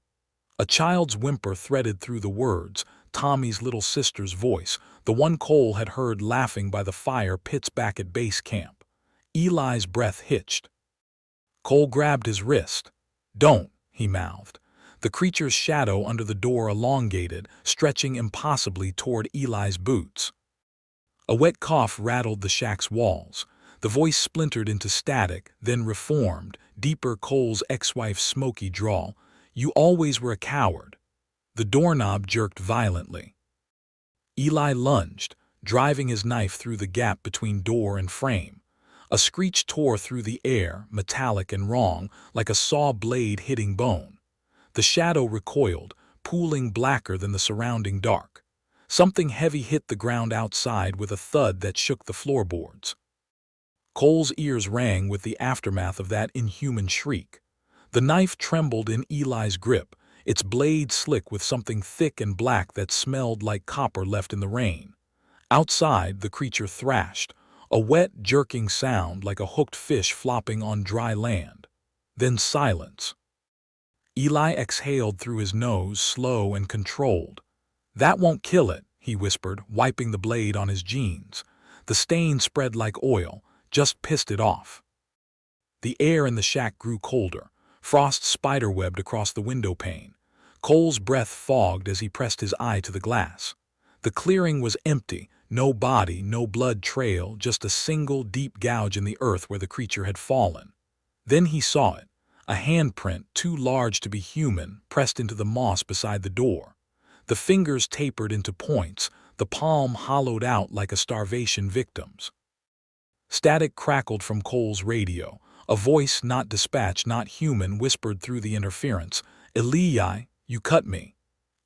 A child's whimper threaded through the words, Tommy's little sister's voice, the one Cole had heard laughing by the fire pits back at base camp. Eli's breath hitched. Cole grabbed his wrist. Don't, he mouthed. The creature's shadow under the door elongated, stretching impossibly toward Eli's boots. A wet cough rattled the shack's walls. The voice splintered into static, then reformed, deeper. Cole's ex-wife's smoky drawl. You always were a coward. The doorknob jerked violently. Eli lunged, driving his knife through the gap between door and frame. A screech tore through the air, metallic and wrong, like a saw blade hitting bone. The shadow recoiled, pooling blacker than the surrounding dark. Something heavy hit the ground outside with a thud that shook the floorboards. Cole's ears rang with the aftermath of that inhuman shriek. The knife trembled in Eli's grip, its blade slick with something thick and black that smelled like copper left in the rain. Outside, the creature thrashed, a wet, jerking sound like a hooked fish flopping on dry land. Then silence. Eli exhaled through his nose, slow and controlled. That won't kill it, he whispered, wiping the blade on his jeans. The stain spread like oil, just pissed it off. The air in the shack grew colder. Frost spiderwebbed across the window pane. Cole's breath fogged as he pressed his eye to the glass. The clearing was empty, No body, no blood trail, just a single deep gouge in the earth where the creature had fallen. Then he saw it, a handprint too large to be human, pressed into the moss beside the door. The fingers tapered into points, the palm hollowed out like a starvation victim's. Static crackled from Cole's radio. A voice not dispatched, not human, whispered through the interference, "Eli, you cut me."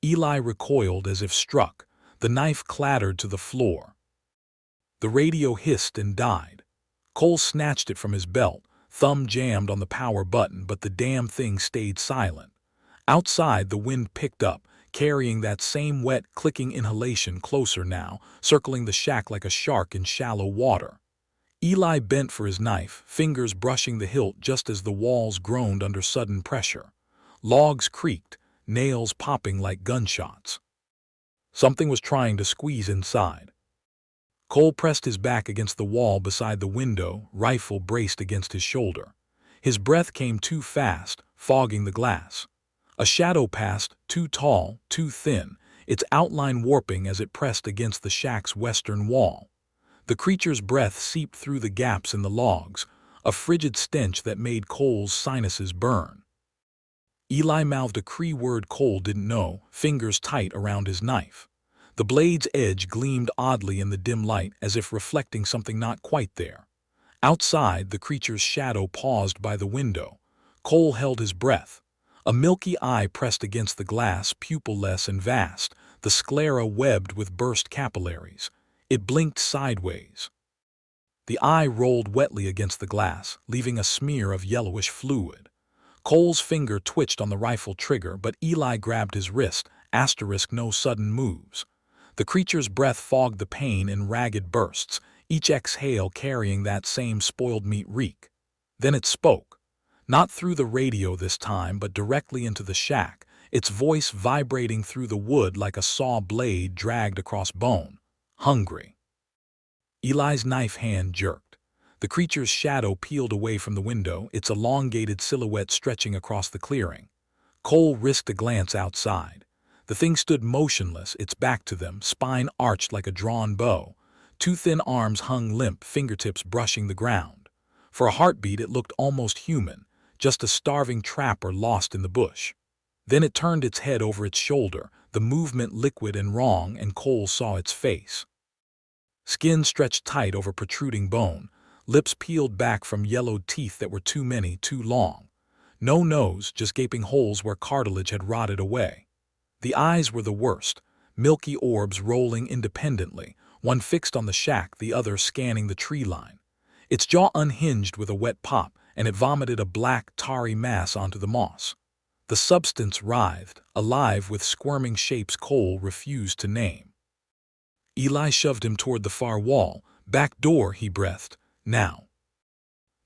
Eli recoiled as if struck. The knife clattered to the floor. The radio hissed and died. Cole snatched it from his belt, thumb jammed on the power button, but the damn thing stayed silent. Outside, the wind picked up, carrying that same wet, clicking inhalation closer now, circling the shack like a shark in shallow water. Eli bent for his knife, fingers brushing the hilt just as the walls groaned under sudden pressure. Logs creaked, nails popping like gunshots. Something was trying to squeeze inside. Cole pressed his back against the wall beside the window, rifle braced against his shoulder. His breath came too fast, fogging the glass. A shadow passed, too tall, too thin, its outline warping as it pressed against the shack's western wall. The creature's breath seeped through the gaps in the logs, a frigid stench that made Cole's sinuses burn. Eli mouthed a Cree word Cole didn't know, fingers tight around his knife. The blade's edge gleamed oddly in the dim light, as if reflecting something not quite there. Outside, the creature's shadow paused by the window. Cole held his breath. A milky eye pressed against the glass, pupilless and vast, the sclera webbed with burst capillaries. It blinked sideways. The eye rolled wetly against the glass, leaving a smear of yellowish fluid. Cole's finger twitched on the rifle trigger, but Eli grabbed his wrist, no sudden moves. The creature's breath fogged the pain in ragged bursts, each exhale carrying that same spoiled meat reek. Then it spoke. Not through the radio this time, but directly into the shack, its voice vibrating through the wood like a saw blade dragged across bone. "Hungry." Eli's knife hand jerked. The creature's shadow peeled away from the window, its elongated silhouette stretching across the clearing. Cole risked a glance outside. The thing stood motionless, its back to them, spine arched like a drawn bow. Two thin arms hung limp, fingertips brushing the ground. For a heartbeat, it looked almost human, just a starving trapper lost in the bush. Then it turned its head over its shoulder, the movement liquid and wrong, and Cole saw its face. Skin stretched tight over protruding bone, lips peeled back from yellowed teeth that were too many, too long. No nose, just gaping holes where cartilage had rotted away. The eyes were the worst, milky orbs rolling independently, one fixed on the shack, the other scanning the tree line. Its jaw unhinged with a wet pop, and it vomited a black, tarry mass onto the moss. The substance writhed, alive with squirming shapes Cole refused to name. Eli shoved him toward the far wall. "Back door," he breathed. "Now."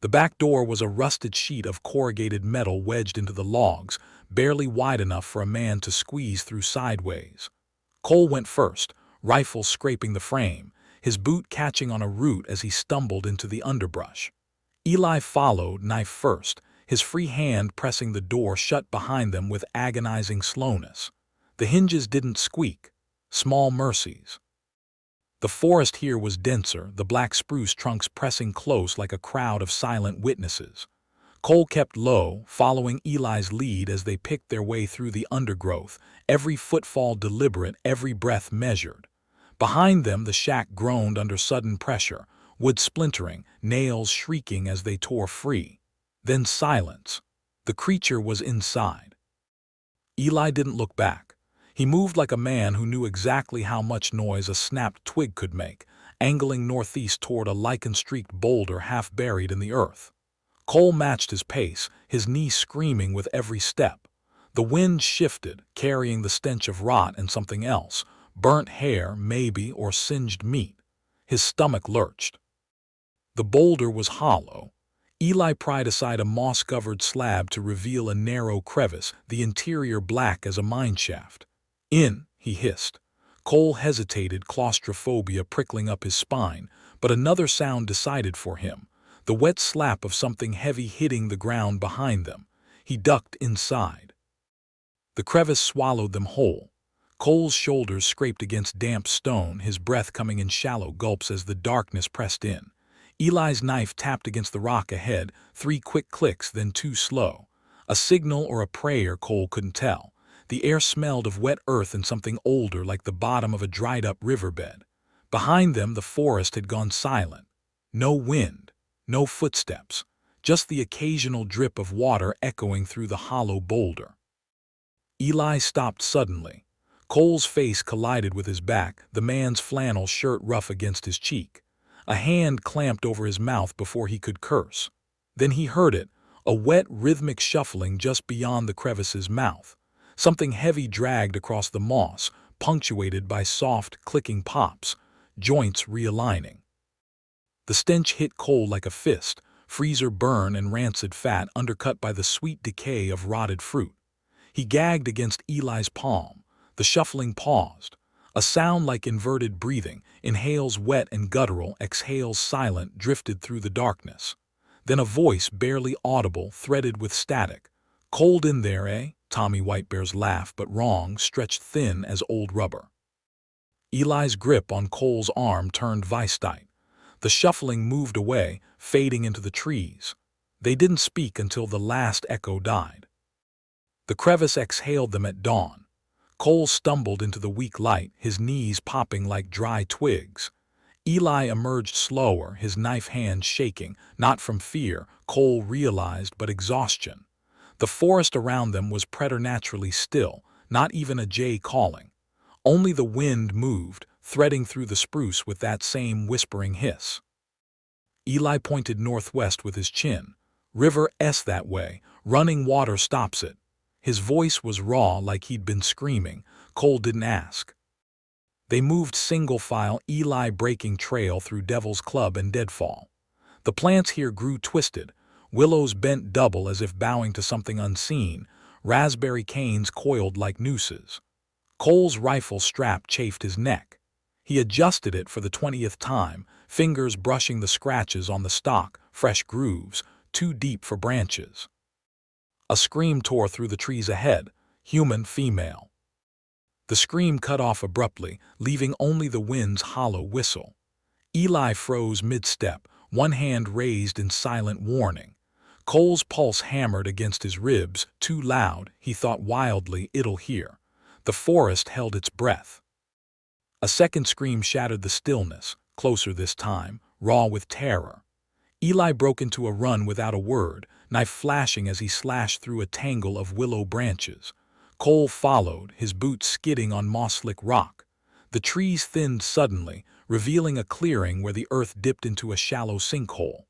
The back door was a rusted sheet of corrugated metal wedged into the logs, barely wide enough for a man to squeeze through sideways. Cole went first, rifle scraping the frame, his boot catching on a root as he stumbled into the underbrush. Eli followed, knife first, his free hand pressing the door shut behind them with agonizing slowness. The hinges didn't squeak. Small mercies. The forest here was denser, the black spruce trunks pressing close like a crowd of silent witnesses. Cole kept low, following Eli's lead as they picked their way through the undergrowth, every footfall deliberate, every breath measured. Behind them, the shack groaned under sudden pressure, wood splintering, nails shrieking as they tore free. Then silence. The creature was inside. Eli didn't look back. He moved like a man who knew exactly how much noise a snapped twig could make, angling northeast toward a lichen-streaked boulder half buried in the earth. Cole matched his pace, his knee screaming with every step. The wind shifted, carrying the stench of rot and something else, burnt hair, maybe, or singed meat. His stomach lurched. The boulder was hollow. Eli pried aside a moss-covered slab to reveal a narrow crevice, the interior black as a mine shaft. "In," he hissed. Cole hesitated, claustrophobia prickling up his spine, but another sound decided for him, the wet slap of something heavy hitting the ground behind them. He ducked inside. The crevice swallowed them whole. Cole's shoulders scraped against damp stone, his breath coming in shallow gulps as the darkness pressed in. Eli's knife tapped against the rock ahead, 3 quick clicks, then 2 slow. A signal or a prayer, Cole couldn't tell. The air smelled of wet earth and something older, like the bottom of a dried-up riverbed. Behind them, the forest had gone silent. No wind, no footsteps, just the occasional drip of water echoing through the hollow boulder. Eli stopped suddenly. Cole's face collided with his back, the man's flannel shirt rough against his cheek. A hand clamped over his mouth before he could curse. Then he heard it, a wet, rhythmic shuffling just beyond the crevice's mouth. Something heavy dragged across the moss, punctuated by soft, clicking pops, joints realigning. The stench hit Cole like a fist, freezer burn and rancid fat undercut by the sweet decay of rotted fruit. He gagged against Eli's palm. The shuffling paused. A sound like inverted breathing, inhales wet and guttural, exhales silent, drifted through the darkness. Then a voice barely audible, threaded with static. "Cold in there, eh?" Tommy Whitebear's laugh, but wrong, stretched thin as old rubber. Eli's grip on Cole's arm turned vice-tight. The shuffling moved away, fading into the trees. They didn't speak until the last echo died. The crevice exhaled them at dawn. Cole stumbled into the weak light, his knees popping like dry twigs. Eli emerged slower, his knife hand shaking, not from fear, Cole realized, but exhaustion. The forest around them was preternaturally still, not even a jay calling. Only the wind moved, threading through the spruce with that same whispering hiss. Eli pointed northwest with his chin. "River S that way, running water stops it." His voice was raw, like he'd been screaming. Cole didn't ask. They moved single file, Eli breaking trail through Devil's Club and Deadfall. The plants here grew twisted. Willows bent double as if bowing to something unseen. Raspberry canes coiled like nooses. Cole's rifle strap chafed his neck. He adjusted it for the 20th time, fingers brushing the scratches on the stock, fresh grooves, too deep for branches. A scream tore through the trees ahead, human, female. The scream cut off abruptly, leaving only the wind's hollow whistle. Eli froze mid-step, one hand raised in silent warning. Cole's pulse hammered against his ribs, too loud, he thought wildly, it'll hear. The forest held its breath. A second scream shattered the stillness, closer this time, raw with terror. Eli broke into a run without a word, knife flashing as he slashed through a tangle of willow branches. Cole followed, his boots skidding on moss-slick rock. The trees thinned suddenly, revealing a clearing where the earth dipped into a shallow sinkhole.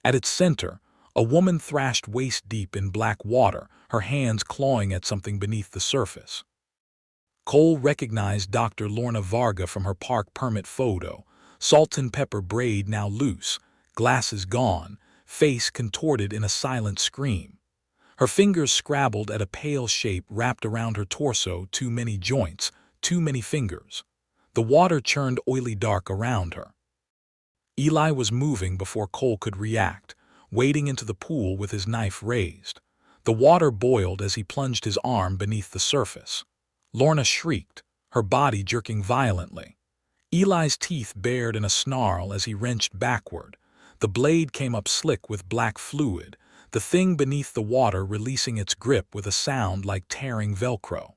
At its center, a woman thrashed waist-deep in black water, her hands clawing at something beneath the surface. Cole recognized Dr. Lorna Varga from her park permit photo, salt and pepper braid now loose, glasses gone, face contorted in a silent scream. Her fingers scrabbled at a pale shape wrapped around her torso, too many joints, too many fingers. The water churned oily dark around her. Eli was moving before Cole could react, wading into the pool with his knife raised. The water boiled as he plunged his arm beneath the surface. Lorna shrieked, her body jerking violently. Eli's teeth bared in a snarl as he wrenched backward. The blade came up slick with black fluid, the thing beneath the water releasing its grip with a sound like tearing Velcro.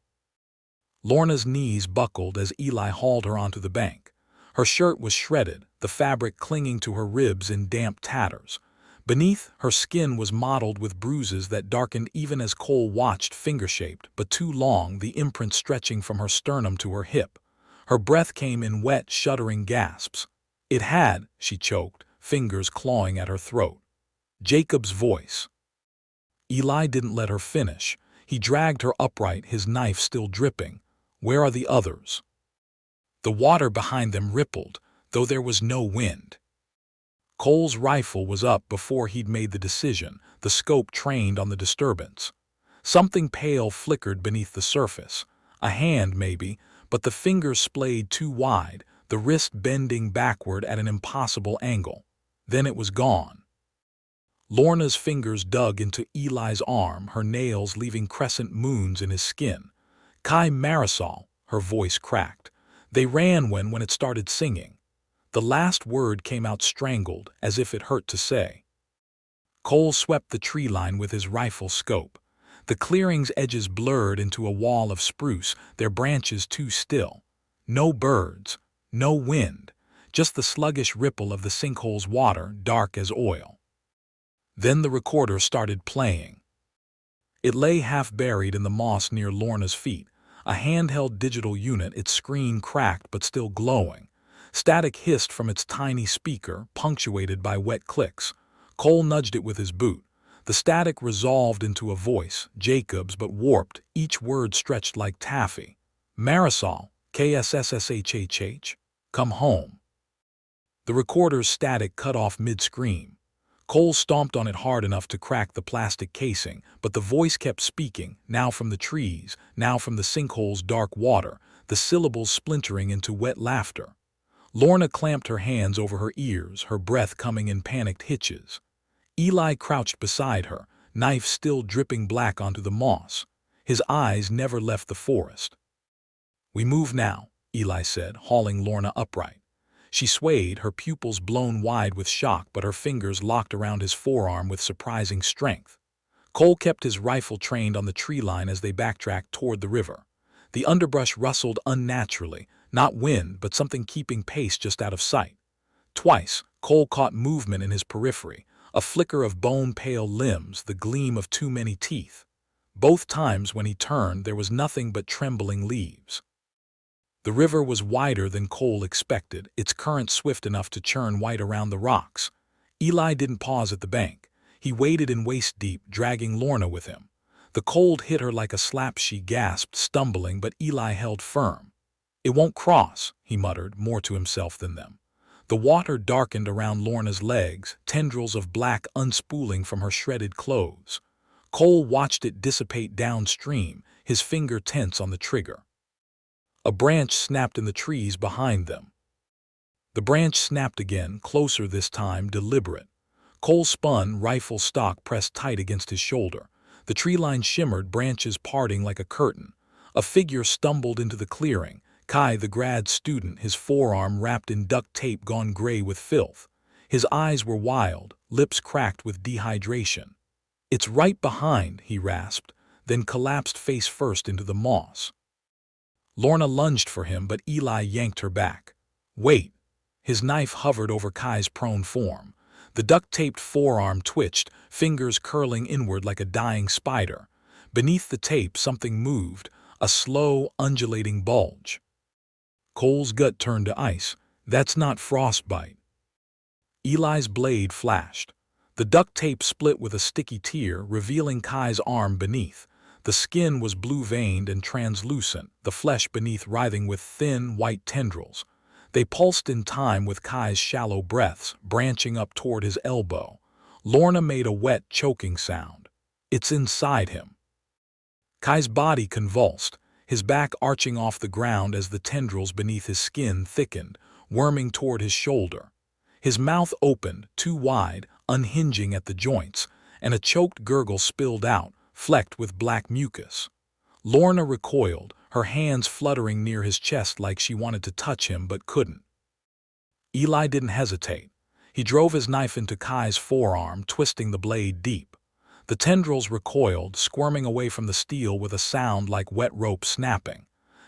Lorna's knees buckled as Eli hauled her onto the bank. Her shirt was shredded, the fabric clinging to her ribs in damp tatters. Beneath, her skin was mottled with bruises that darkened even as Cole watched, finger-shaped, but too long, the imprint stretching from her sternum to her hip. Her breath came in wet, shuddering gasps. "It had," she choked, fingers clawing at her throat. Jacob's voice. Eli didn't let her finish. He dragged her upright, his knife still dripping. "Where are the others?" The water behind them rippled, though there was no wind. Cole's rifle was up before he'd made the decision, the scope trained on the disturbance. Something pale flickered beneath the surface. A hand, maybe, but the fingers splayed too wide, the wrist bending backward at an impossible angle. Then it was gone. Lorna's fingers dug into Eli's arm, her nails leaving crescent moons in his skin. "Kai Marisol," her voice cracked. They ran when it started singing. The last word came out strangled, as if it hurt to say. Cole swept the tree line with his rifle scope. The clearing's edges blurred into a wall of spruce, their branches too still. No birds, no wind, just the sluggish ripple of the sinkhole's water, dark as oil. Then the recorder started playing. It lay half buried in the moss near Lorna's feet, a handheld digital unit, its screen cracked but still glowing. Static hissed from its tiny speaker, punctuated by wet clicks. Cole nudged it with his boot. The static resolved into a voice, Jacob's but warped, each word stretched like taffy. Marisol, KSSSHHH, come home. The recorder's static cut off mid-scream. Cole stomped on it hard enough to crack the plastic casing, but the voice kept speaking, now from the trees, now from the sinkhole's dark water, the syllables splintering into wet laughter. Lorna clamped her hands over her ears, her breath coming in panicked hitches. Eli crouched beside her, knife still dripping black onto the moss. His eyes never left the forest. "We move now," Eli said, hauling Lorna upright. She swayed, her pupils blown wide with shock, but her fingers locked around his forearm with surprising strength. Cole kept his rifle trained on the tree line as they backtracked toward the river. The underbrush rustled unnaturally, not wind, but something keeping pace just out of sight. Twice, Cole caught movement in his periphery, a flicker of bone-pale limbs, the gleam of too many teeth. Both times when he turned, there was nothing but trembling leaves. The river was wider than Cole expected, its current swift enough to churn white around the rocks. Eli didn't pause at the bank. He waded in waist-deep, dragging Lorna with him. The cold hit her like a slap. She gasped, stumbling, but Eli held firm. "It won't cross," he muttered, more to himself than them. The water darkened around Lorna's legs, tendrils of black unspooling from her shredded clothes. Cole watched it dissipate downstream, his finger tense on the trigger. A branch snapped in the trees behind them. The branch snapped again, closer this time, deliberate. Cole spun, rifle stock pressed tight against his shoulder. The tree line shimmered, branches parting like a curtain. A figure stumbled into the clearing. Kai, the grad student, his forearm wrapped in duct tape gone gray with filth. His eyes were wild, lips cracked with dehydration. "It's right behind," he rasped, then collapsed face first into the moss. Lorna lunged for him, but Eli yanked her back. "Wait." His knife hovered over Kai's prone form. The duct-taped forearm twitched, fingers curling inward like a dying spider. Beneath the tape, something moved, a slow, undulating bulge. Cole's gut turned to ice. "That's not frostbite." Eli's blade flashed. The duct tape split with a sticky tear, revealing Kai's arm beneath. The skin was blue-veined and translucent, the flesh beneath writhing with thin, white tendrils. They pulsed in time with Kai's shallow breaths, branching up toward his elbow. Lorna made a wet, choking sound. "It's inside him." Kai's body convulsed, his back arching off the ground as the tendrils beneath his skin thickened, worming toward his shoulder. His mouth opened, too wide, unhinging at the joints, and a choked gurgle spilled out, flecked with black mucus. Lorna recoiled, her hands fluttering near his chest like she wanted to touch him but couldn't. Eli didn't hesitate. He drove his knife into Kai's forearm, twisting the blade deep. The tendrils recoiled, squirming away from the steel with a sound like wet rope snapping.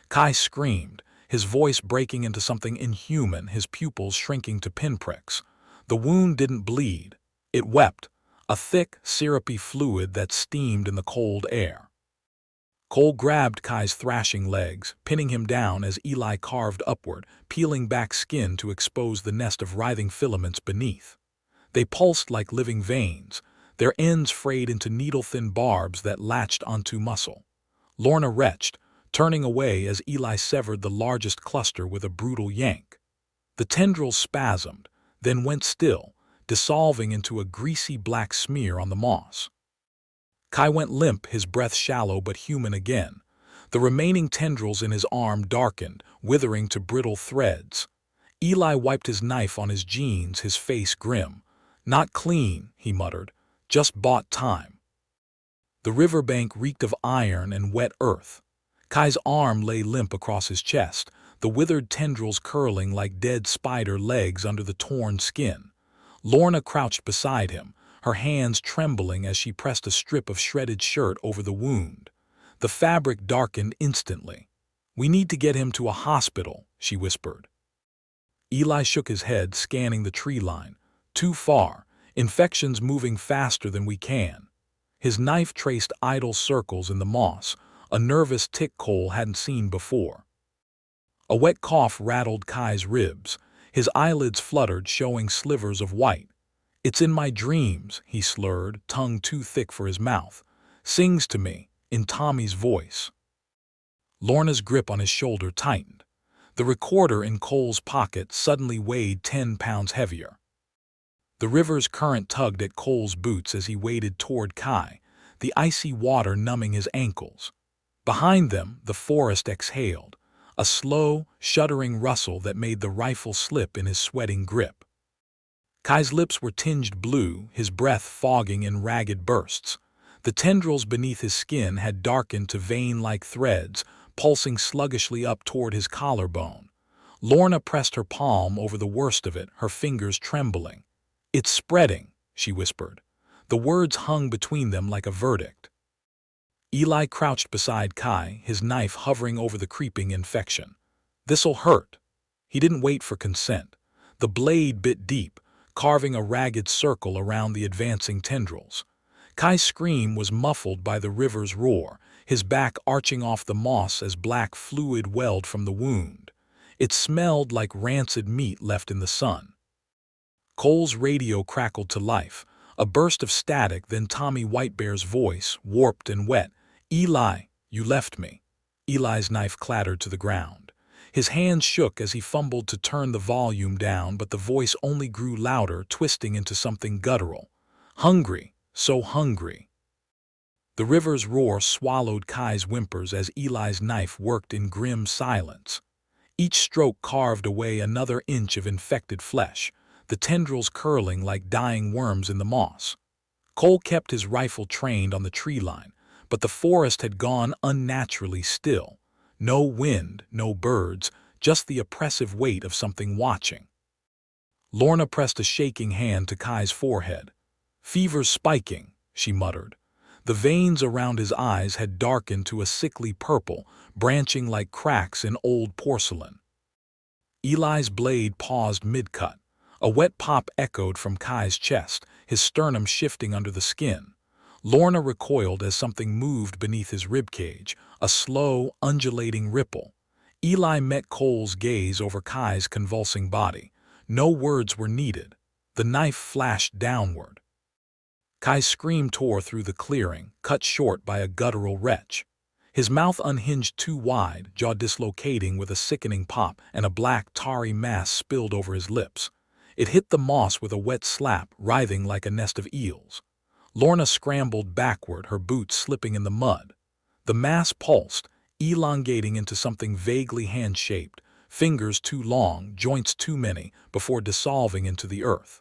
Kai screamed, his voice breaking into something inhuman, his pupils shrinking to pinpricks. The wound didn't bleed. It wept, a thick, syrupy fluid that steamed in the cold air. Cole grabbed Kai's thrashing legs, pinning him down as Eli carved upward, peeling back skin to expose the nest of writhing filaments beneath. They pulsed like living veins, their ends frayed into needle-thin barbs that latched onto muscle. Lorna retched, turning away as Eli severed the largest cluster with a brutal yank. The tendrils spasmed, then went still, dissolving into a greasy black smear on the moss. Kai went limp, his breath shallow but human again. The remaining tendrils in his arm darkened, withering to brittle threads. Eli wiped his knife on his jeans, his face grim. "Not clean," he muttered, "just bought time." The riverbank reeked of iron and wet earth. Kai's arm lay limp across his chest, the withered tendrils curling like dead spider legs under the torn skin. Lorna crouched beside him, her hands trembling as she pressed a strip of shredded shirt over the wound. The fabric darkened instantly. "We need to get him to a hospital," she whispered. Eli shook his head, scanning the tree line. "Too far. Infection's moving faster than we can." His knife traced idle circles in the moss, a nervous tick Cole hadn't seen before. A wet cough rattled Kai's ribs. His eyelids fluttered, showing slivers of white. "It's in my dreams," he slurred, tongue too thick for his mouth. "Sings to me, in Tommy's voice." Lorna's grip on his shoulder tightened. The recorder in Cole's pocket suddenly weighed 10 pounds heavier. The river's current tugged at Cole's boots as he waded toward Kai, the icy water numbing his ankles. Behind them, the forest exhaled, a slow, shuddering rustle that made the rifle slip in his sweating grip. Kai's lips were tinged blue, his breath fogging in ragged bursts. The tendrils beneath his skin had darkened to vein-like threads, pulsing sluggishly up toward his collarbone. Lorna pressed her palm over the worst of it, her fingers trembling. "It's spreading," she whispered. The words hung between them like a verdict. Eli crouched beside Kai, his knife hovering over the creeping infection. "This'll hurt." He didn't wait for consent. The blade bit deep, carving a ragged circle around the advancing tendrils. Kai's scream was muffled by the river's roar, his back arching off the moss as black fluid welled from the wound. It smelled like rancid meat left in the sun. Cole's radio crackled to life, a burst of static, then Tommy Whitebear's voice, warped and wet. "Eli, you left me." Eli's knife clattered to the ground. His hands shook as he fumbled to turn the volume down, but the voice only grew louder, twisting into something guttural. "Hungry, so hungry." The river's roar swallowed Kai's whimpers as Eli's knife worked in grim silence. Each stroke carved away another inch of infected flesh, the tendrils curling like dying worms in the moss. Cole kept his rifle trained on the tree line, but the forest had gone unnaturally still. No wind, no birds, just the oppressive weight of something watching. Lorna pressed a shaking hand to Kai's forehead. "Fever's spiking," she muttered. The veins around his eyes had darkened to a sickly purple, branching like cracks in old porcelain. Eli's blade paused mid-cut. A wet pop echoed from Kai's chest, his sternum shifting under the skin. Lorna recoiled as something moved beneath his ribcage, a slow, undulating ripple. Eli met Cole's gaze over Kai's convulsing body. No words were needed. The knife flashed downward. Kai's scream tore through the clearing, cut short by a guttural retch. His mouth unhinged too wide, jaw dislocating with a sickening pop, and a black, tarry mass spilled over his lips. It hit the moss with a wet slap, writhing like a nest of eels. Lorna scrambled backward, her boots slipping in the mud. The mass pulsed, elongating into something vaguely hand-shaped, fingers too long, joints too many, before dissolving into the earth.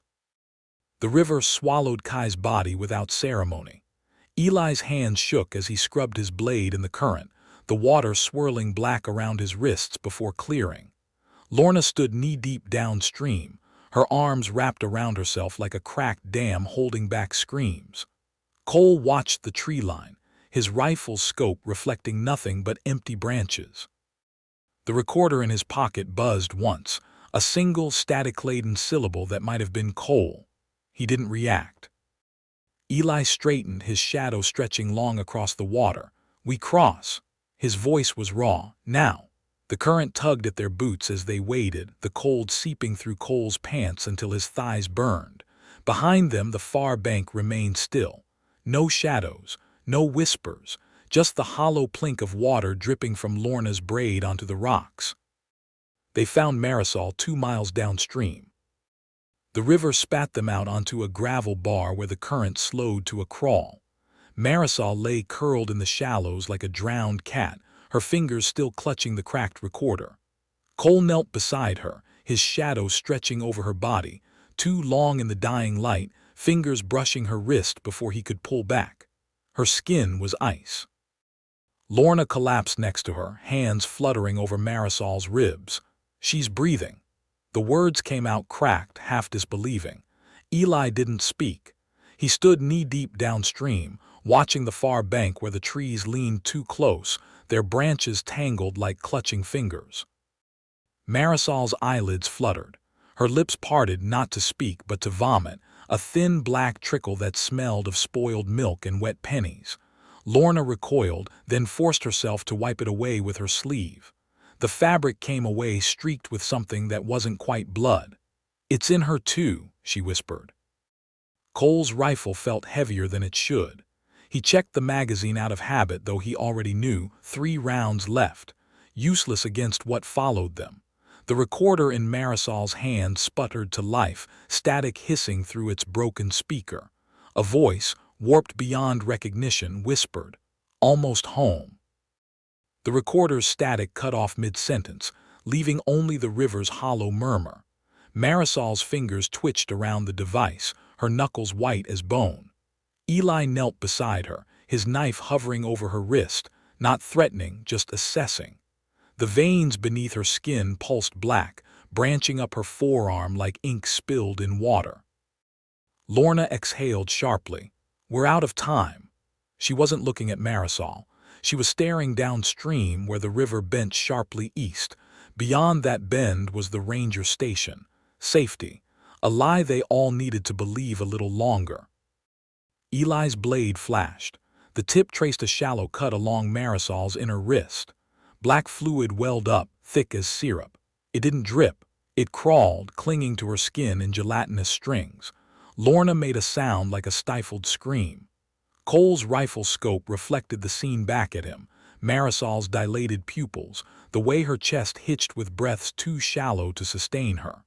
The river swallowed Kai's body without ceremony. Eli's hands shook as he scrubbed his blade in the current, the water swirling black around his wrists before clearing. Lorna stood knee-deep downstream, her arms wrapped around herself like a cracked dam holding back screams. Cole watched the tree line, his rifle's scope reflecting nothing but empty branches. The recorder in his pocket buzzed once, a single static-laden syllable that might have been Cole. He didn't react. Eli straightened, his shadow stretching long across the water. "We cross." His voice was raw. "Now." The current tugged at their boots as they waded, the cold seeping through Cole's pants until his thighs burned. Behind them, the far bank remained still. No shadows, no whispers, just the hollow plink of water dripping from Lorna's braid onto the rocks. They found Marisol 2 miles downstream. The river spat them out onto a gravel bar where the current slowed to a crawl. Marisol lay curled in the shallows like a drowned cat, her fingers still clutching the cracked recorder. Cole knelt beside her, his shadow stretching over her body, too long in the dying light, fingers brushing her wrist before he could pull back. Her skin was ice. Lorna collapsed next to her, hands fluttering over Marisol's ribs. "She's breathing." The words came out cracked, half disbelieving. Eli didn't speak. He stood knee-deep downstream, watching the far bank where the trees leaned too close, their branches tangled like clutching fingers. Marisol's eyelids fluttered. Her lips parted not to speak but to vomit, a thin black trickle that smelled of spoiled milk and wet pennies. Lorna recoiled, then forced herself to wipe it away with her sleeve. The fabric came away streaked with something that wasn't quite blood. "It's in her too," she whispered. Cole's rifle felt heavier than it should. He checked the magazine out of habit, though he already knew 3 rounds left, useless against what followed them. The recorder in Marisol's hand sputtered to life, static hissing through its broken speaker. A voice, warped beyond recognition, whispered, "Almost home." The recorder's static cut off mid-sentence, leaving only the river's hollow murmur. Marisol's fingers twitched around the device, her knuckles white as bone. Eli knelt beside her, his knife hovering over her wrist, not threatening, just assessing. The veins beneath her skin pulsed black, branching up her forearm like ink spilled in water. Lorna exhaled sharply. "We're out of time." She wasn't looking at Marisol. She was staring downstream where the river bent sharply east. Beyond that bend was the ranger station. Safety. A lie they all needed to believe a little longer. Eli's blade flashed. The tip traced a shallow cut along Marisol's inner wrist. Black fluid welled up, thick as syrup. It didn't drip. It crawled, clinging to her skin in gelatinous strings. Lorna made a sound like a stifled scream. Cole's rifle scope reflected the scene back at him, Marisol's dilated pupils, the way her chest hitched with breaths too shallow to sustain her.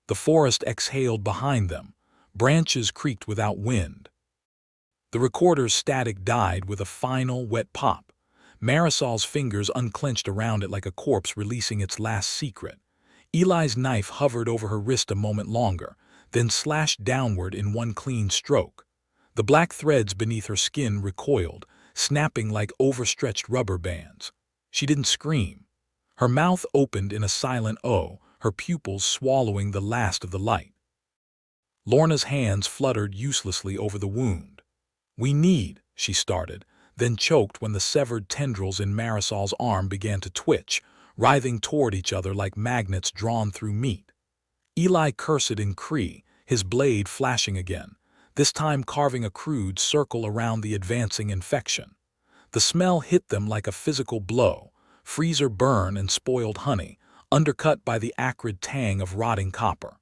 The forest exhaled behind them. Branches creaked without wind. The recorder's static died with a final, wet pop. Marisol's fingers unclenched around it like a corpse releasing its last secret. Eli's knife hovered over her wrist a moment longer, then slashed downward in one clean stroke. The black threads beneath her skin recoiled, snapping like overstretched rubber bands. She didn't scream. Her mouth opened in a silent O, her pupils swallowing the last of the light. Lorna's hands fluttered uselessly over the wound. "We need," she started, then choked when the severed tendrils in Marisol's arm began to twitch, writhing toward each other like magnets drawn through meat. Eli cursed in Cree, his blade flashing again, this time carving a crude circle around the advancing infection. The smell hit them like a physical blow, freezer burn and spoiled honey, undercut by the acrid tang of rotting copper.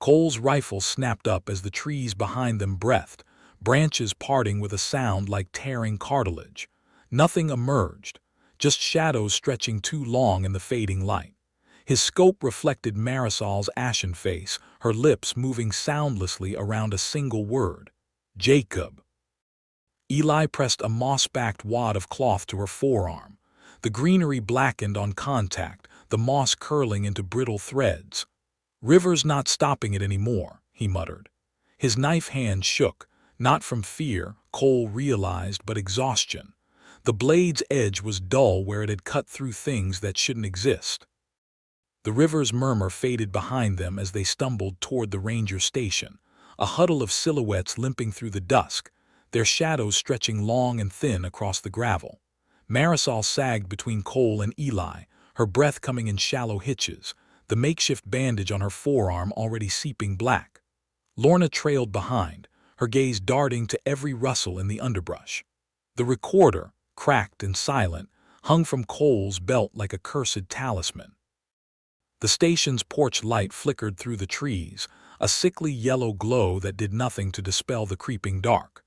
Cole's rifle snapped up as the trees behind them breathed, branches parting with a sound like tearing cartilage. Nothing emerged, just shadows stretching too long in the fading light. His scope reflected Marisol's ashen face, her lips moving soundlessly around a single word: Jacob. Eli pressed a moss-backed wad of cloth to her forearm. The greenery blackened on contact, the moss curling into brittle threads. "River's not stopping it anymore," he muttered. His knife hand shook, not from fear, Cole realized, but exhaustion. The blade's edge was dull where it had cut through things that shouldn't exist. The river's murmur faded behind them as they stumbled toward the ranger station, a huddle of silhouettes limping through the dusk, their shadows stretching long and thin across the gravel. Marisol sagged between Cole and Eli, her breath coming in shallow hitches, the makeshift bandage on her forearm already seeping black. Lorna trailed behind, her gaze darting to every rustle in the underbrush. The recorder, cracked and silent, hung from Cole's belt like a cursed talisman. The station's porch light flickered through the trees, a sickly yellow glow that did nothing to dispel the creeping dark.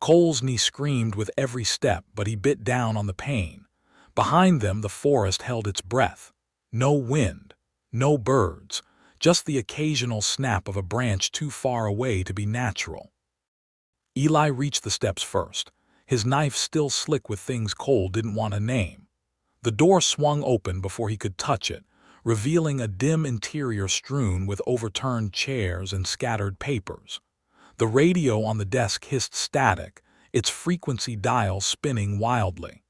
Cole's knee screamed with every step, but he bit down on the pain. Behind them the forest held its breath. No wind, no birds, just the occasional snap of a branch too far away to be natural. Eli reached the steps first, his knife still slick with things Cole didn't want to name. The door swung open before he could touch it, revealing a dim interior strewn with overturned chairs and scattered papers. The radio on the desk hissed static, its frequency dial spinning wildly.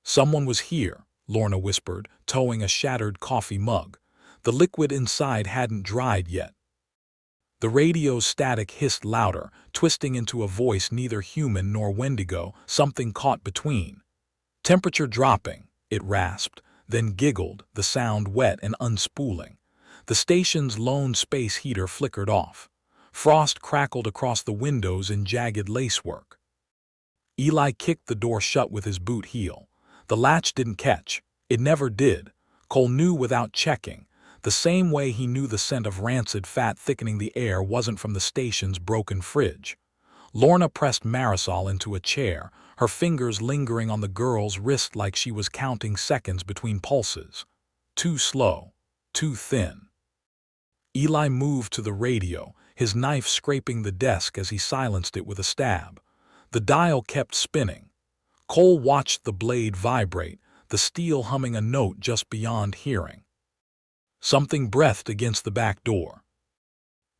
Someone was here, Lorna whispered, towing a shattered coffee mug. The liquid inside hadn't dried yet. The radio's static hissed louder, twisting into a voice neither human nor Wendigo, something caught between. Temperature dropping, it rasped, then giggled, the sound wet and unspooling. The station's lone space heater flickered off. Frost crackled across the windows in jagged lacework. Eli kicked the door shut with his boot heel. The latch didn't catch. It never did. Cole knew without checking. The same way he knew the scent of rancid fat thickening the air wasn't from the station's broken fridge. Lorna pressed Marisol into a chair, her fingers lingering on the girl's wrist like she was counting seconds between pulses. Too slow. Too thin. Eli moved to the radio, his knife scraping the desk as he silenced it with a stab. The dial kept spinning. Cole watched the blade vibrate, the steel humming a note just beyond hearing. Something breathed against the back door.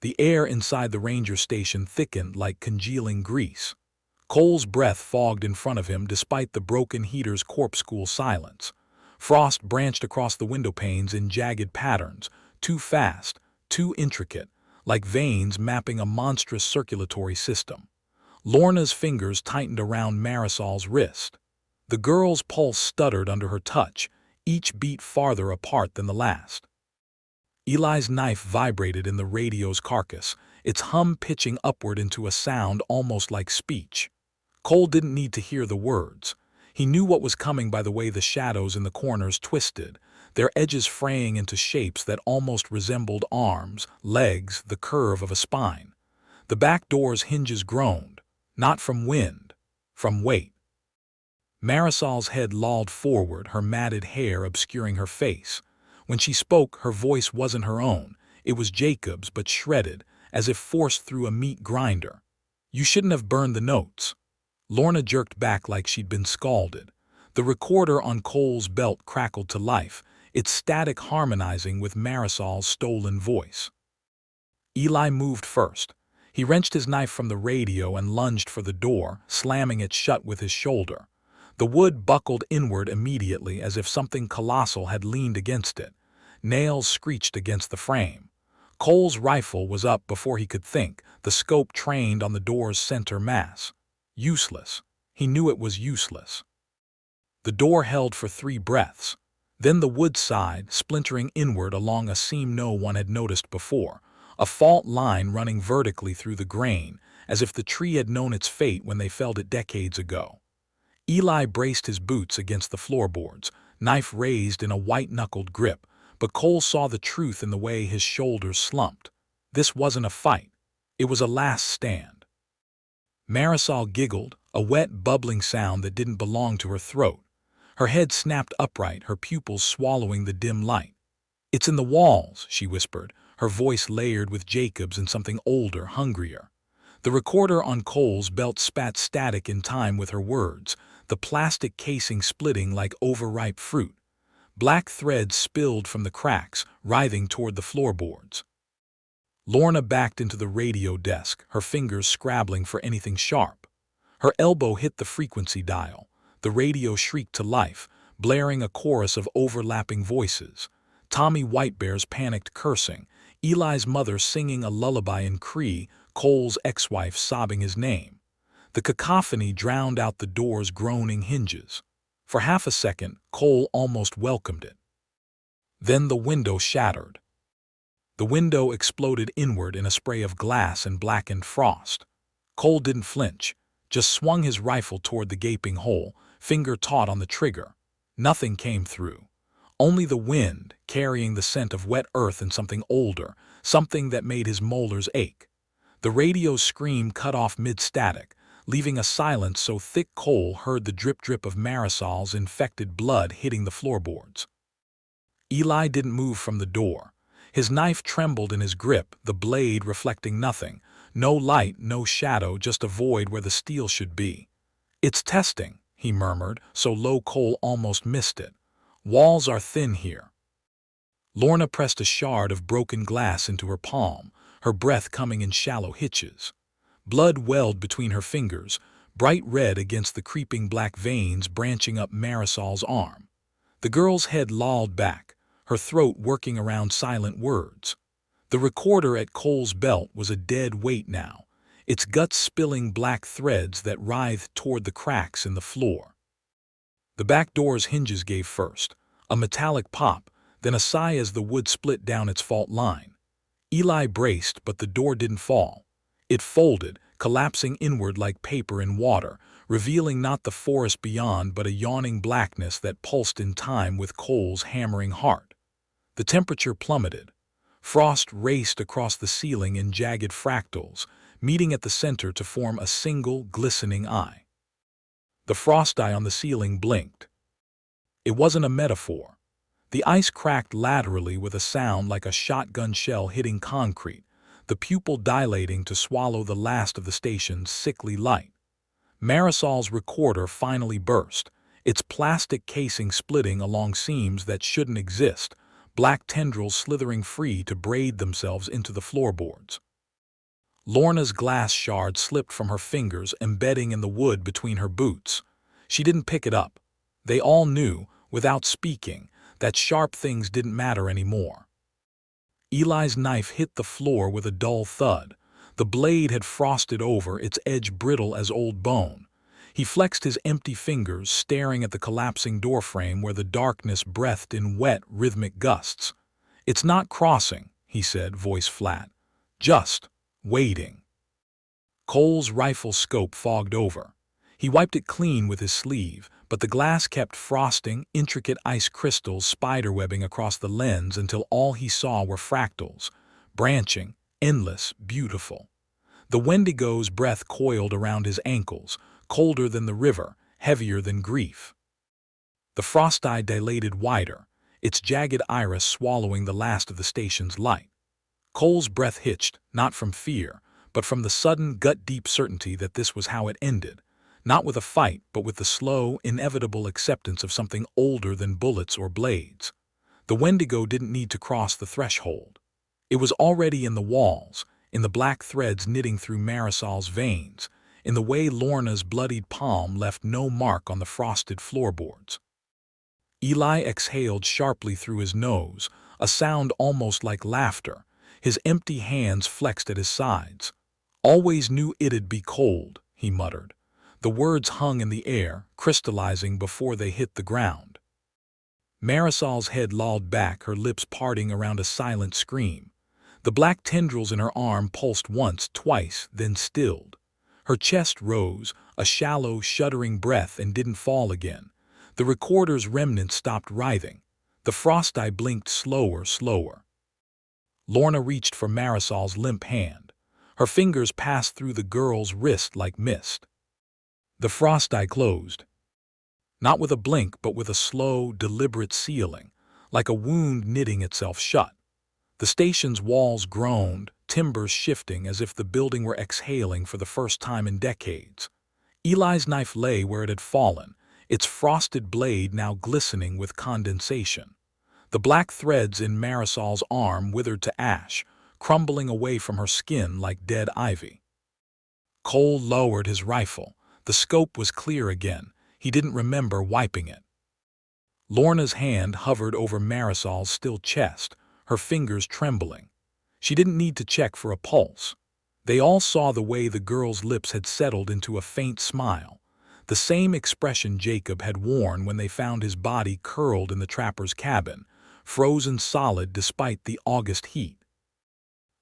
The air inside the ranger station thickened like congealing grease. Cole's breath fogged in front of him despite the broken heater's corpscool silence. Frost branched across the window panes in jagged patterns, too fast, too intricate, like veins mapping a monstrous circulatory system. Lorna's fingers tightened around Marisol's wrist. The girl's pulse stuttered under her touch, each beat farther apart than the last. Eli's knife vibrated in the radio's carcass, its hum pitching upward into a sound almost like speech. Cole didn't need to hear the words. He knew what was coming by the way the shadows in the corners twisted, their edges fraying into shapes that almost resembled arms, legs, the curve of a spine. The back door's hinges groaned, not from wind, from weight. Marisol's head lolled forward, her matted hair obscuring her face. When she spoke, her voice wasn't her own. It was Jacob's, but shredded, as if forced through a meat grinder. "You shouldn't have burned the notes." Lorna jerked back like she'd been scalded. The recorder on Cole's belt crackled to life, its static harmonizing with Marisol's stolen voice. Eli moved first. He wrenched his knife from the radio and lunged for the door, slamming it shut with his shoulder. The wood buckled inward immediately as if something colossal had leaned against it. Nails screeched against the frame. Cole's rifle was up before he could think, the scope trained on the door's center mass. Useless. He knew it was useless. The door held for 3 breaths. Then the wood sighed, splintering inward along a seam no one had noticed before, a fault line running vertically through the grain, as if the tree had known its fate when they felled it decades ago. Eli braced his boots against the floorboards, knife raised in a white-knuckled grip, but Cole saw the truth in the way his shoulders slumped. This wasn't a fight. It was a last stand. Marisol giggled, a wet, bubbling sound that didn't belong to her throat. Her head snapped upright, her pupils swallowing the dim light. "It's in the walls," she whispered, her voice layered with Jacob's and something older, hungrier. The recorder on Cole's belt spat static in time with her words, the plastic casing splitting like overripe fruit. Black threads spilled from the cracks, writhing toward the floorboards. Lorna backed into the radio desk, her fingers scrabbling for anything sharp. Her elbow hit the frequency dial. The radio shrieked to life, blaring a chorus of overlapping voices. Tommy Whitebear's panicked cursing, Eli's mother singing a lullaby in Cree, Cole's ex-wife sobbing his name. The cacophony drowned out the door's groaning hinges. For half a second, Cole almost welcomed it. Then the window shattered. The window exploded inward in a spray of glass and blackened frost. Cole didn't flinch, just swung his rifle toward the gaping hole, finger taut on the trigger. Nothing came through. Only the wind, carrying the scent of wet earth and something older, something that made his molars ache. The radio's scream cut off mid-static, leaving a silence so thick Cole heard the drip-drip of Marisol's infected blood hitting the floorboards. Eli didn't move from the door. His knife trembled in his grip, the blade reflecting nothing. No light, no shadow, just a void where the steel should be. "It's testing," he murmured, so low Cole almost missed it. "Walls are thin here." Lorna pressed a shard of broken glass into her palm, her breath coming in shallow hitches. Blood welled between her fingers, bright red against the creeping black veins branching up Marisol's arm. The girl's head lolled back, her throat working around silent words. The recorder at Cole's belt was a dead weight now, its guts spilling black threads that writhed toward the cracks in the floor. The back door's hinges gave first, a metallic pop, then a sigh as the wood split down its fault line. Eli braced, but the door didn't fall. It folded, collapsing inward like paper in water, revealing not the forest beyond but a yawning blackness that pulsed in time with Cole's hammering heart. The temperature plummeted. Frost raced across the ceiling in jagged fractals, meeting at the center to form a single, glistening eye. The frost eye on the ceiling blinked. It wasn't a metaphor. The ice cracked laterally with a sound like a shotgun shell hitting concrete, the pupil dilating to swallow the last of the station's sickly light. Marisol's recorder finally burst, its plastic casing splitting along seams that shouldn't exist, black tendrils slithering free to braid themselves into the floorboards. Lorna's glass shard slipped from her fingers, embedding in the wood between her boots. She didn't pick it up. They all knew, without speaking, that sharp things didn't matter anymore. Eli's knife hit the floor with a dull thud. The blade had frosted over, its edge brittle as old bone. He flexed his empty fingers, staring at the collapsing doorframe where the darkness breathed in wet, rhythmic gusts. "It's not crossing," he said, voice flat. "Just waiting." Cole's rifle scope fogged over. He wiped it clean with his sleeve, but the glass kept frosting, intricate ice crystals spiderwebbing across the lens until all he saw were fractals, branching, endless, beautiful. The Wendigo's breath coiled around his ankles, colder than the river, heavier than grief. The frost eye dilated wider, its jagged iris swallowing the last of the station's light. Cole's breath hitched, not from fear, but from the sudden, gut-deep certainty that this was how it ended. Not with a fight, but with the slow, inevitable acceptance of something older than bullets or blades. The Wendigo didn't need to cross the threshold. It was already in the walls, in the black threads knitting through Marisol's veins, in the way Lorna's bloodied palm left no mark on the frosted floorboards. Eli exhaled sharply through his nose, a sound almost like laughter, his empty hands flexed at his sides. "Always knew it'd be cold," he muttered. The words hung in the air, crystallizing before they hit the ground. Marisol's head lolled back, her lips parting around a silent scream. The black tendrils in her arm pulsed once, twice, then stilled. Her chest rose, a shallow, shuddering breath, and didn't fall again. The recorder's remnants stopped writhing. The frost eye blinked slower. Lorna reached for Marisol's limp hand. Her fingers passed through the girl's wrist like mist. The frost eye closed. Not with a blink, but with a slow, deliberate sealing, like a wound knitting itself shut. The station's walls groaned, timbers shifting as if the building were exhaling for the first time in decades. Eli's knife lay where it had fallen, its frosted blade now glistening with condensation. The black threads in Marisol's arm withered to ash, crumbling away from her skin like dead ivy. Cole lowered his rifle. The scope was clear again. He didn't remember wiping it. Lorna's hand hovered over Marisol's still chest, her fingers trembling. She didn't need to check for a pulse. They all saw the way the girl's lips had settled into a faint smile, the same expression Jacob had worn when they found his body curled in the trapper's cabin, frozen solid despite the August heat.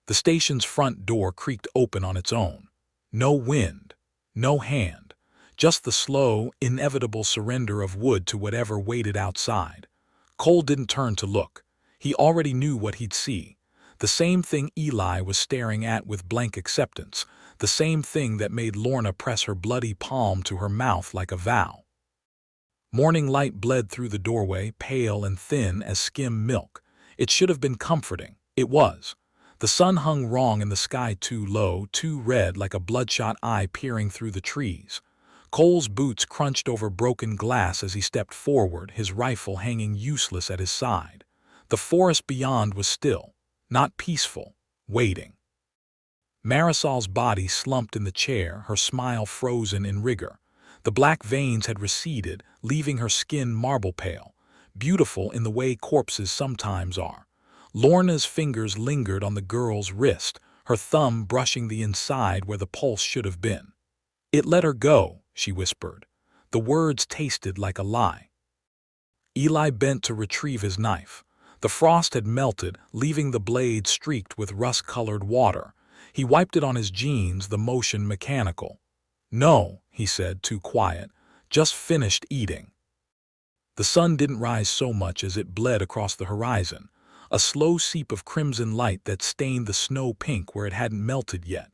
The station's front door creaked open on its own. No wind, no hand, just the slow, inevitable surrender of wood to whatever waited outside. Cole didn't turn to look. He already knew what he'd see. The same thing Eli was staring at with blank acceptance, the same thing that made Lorna press her bloody palm to her mouth like a vow. Morning light bled through the doorway, pale and thin as skim milk. It should have been comforting. It was. The sun hung wrong in the sky, too low, too red, like a bloodshot eye peering through the trees. Cole's boots crunched over broken glass as he stepped forward, his rifle hanging useless at his side. The forest beyond was still, not peaceful, waiting. Marisol's body slumped in the chair, her smile frozen in rigor. The black veins had receded, leaving her skin marble pale, beautiful in the way corpses sometimes are. Lorna's fingers lingered on the girl's wrist, her thumb brushing the inside where the pulse should have been. "It let her go," she whispered. The words tasted like a lie. Eli bent to retrieve his knife. The frost had melted, leaving the blade streaked with rust-colored water. He wiped it on his jeans, the motion mechanical. "No," he said, too quiet. "Just finished eating." The sun didn't rise so much as it bled across the horizon, a slow seep of crimson light that stained the snow pink where it hadn't melted yet.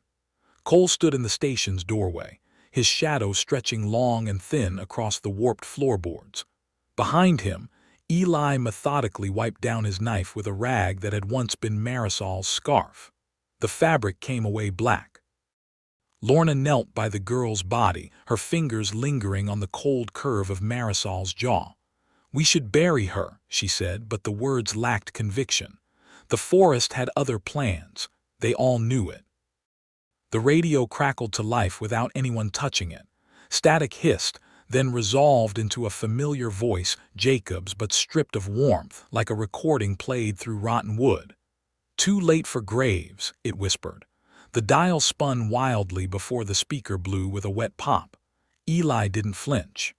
Cole stood in the station's doorway, his shadow stretching long and thin across the warped floorboards. Behind him, Eli methodically wiped down his knife with a rag that had once been Marisol's scarf. The fabric came away black. Lorna knelt by the girl's body, her fingers lingering on the cold curve of Marisol's jaw. "We should bury her," she said, but the words lacked conviction. The forest had other plans. They all knew it. The radio crackled to life without anyone touching it. Static hissed, then resolved into a familiar voice, Jacob's but stripped of warmth, like a recording played through rotten wood. "Too late for graves," it whispered. The dial spun wildly before the speaker blew with a wet pop. Eli didn't flinch.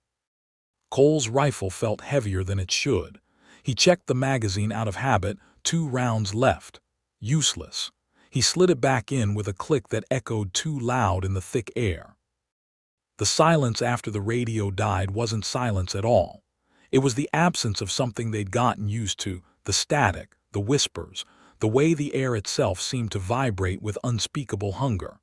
Cole's rifle felt heavier than it should. He checked the magazine out of habit, 2 rounds left. Useless. He slid it back in with a click that echoed too loud in the thick air. The silence after the radio died wasn't silence at all. It was the absence of something they'd gotten used to, the static, the whispers, the way the air itself seemed to vibrate with unspeakable hunger.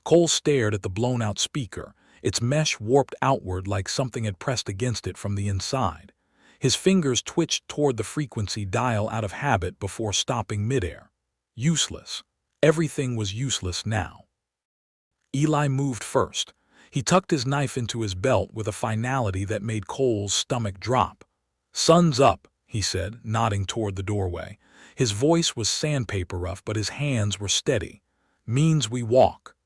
Cole stared at the blown-out speaker, its mesh warped outward like something had pressed against it from the inside. His fingers twitched toward the frequency dial out of habit before stopping midair. Useless. Everything was useless now. Eli moved first. He tucked his knife into his belt with a finality that made Cole's stomach drop. "Sun's up," he said, nodding toward the doorway. His voice was sandpaper rough, but his hands were steady. "Means we walk."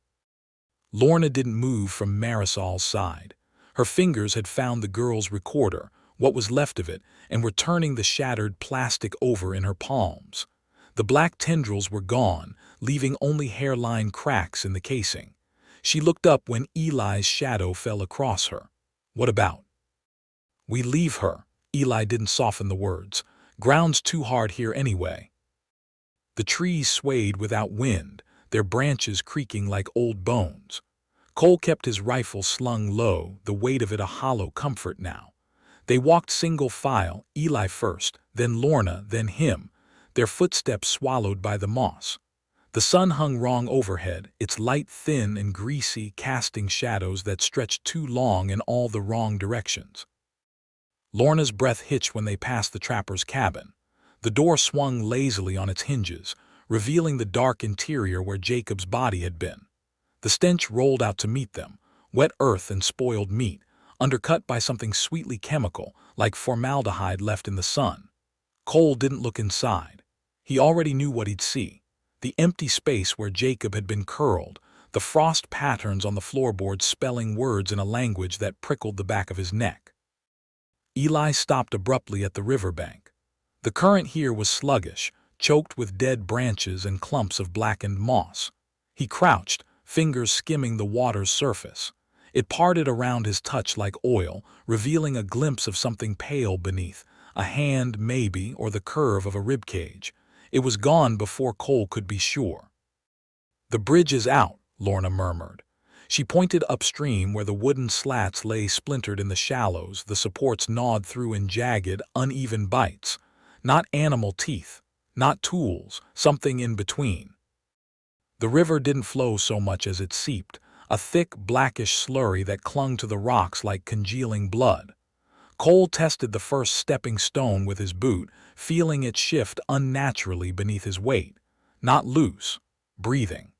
Lorna didn't move from Marisol's side. Her fingers had found the girl's recorder, what was left of it, and were turning the shattered plastic over in her palms. The black tendrils were gone, leaving only hairline cracks in the casing. She looked up when Eli's shadow fell across her. "What about?" "We leave her." Eli didn't soften the words. "Ground's too hard here anyway." The trees swayed without wind, their branches creaking like old bones. Cole kept his rifle slung low, the weight of it a hollow comfort now. They walked single file, Eli first, then Lorna, then him, their footsteps swallowed by the moss. The sun hung wrong overhead, its light thin and greasy, casting shadows that stretched too long in all the wrong directions. Lorna's breath hitched when they passed the trapper's cabin. The door swung lazily on its hinges, revealing the dark interior where Jacob's body had been. The stench rolled out to meet them, wet earth and spoiled meat, undercut by something sweetly chemical, like formaldehyde left in the sun. Cole didn't look inside. He already knew what he'd see. The empty space where Jacob had been curled, the frost patterns on the floorboards spelling words in a language that prickled the back of his neck. Eli stopped abruptly at the riverbank. The current here was sluggish, choked with dead branches and clumps of blackened moss. He crouched, fingers skimming the water's surface. It parted around his touch like oil, revealing a glimpse of something pale beneath, a hand maybe, or the curve of a ribcage. It was gone before Cole could be sure. "The bridge is out," Lorna murmured. She pointed upstream where the wooden slats lay splintered in the shallows, the supports gnawed through in jagged, uneven bites. Not animal teeth, not tools, something in between. The river didn't flow so much as it seeped, a thick, blackish slurry that clung to the rocks like congealing blood. Cole tested the first stepping stone with his boot, feeling it shift unnaturally beneath his weight. Not loose, breathing.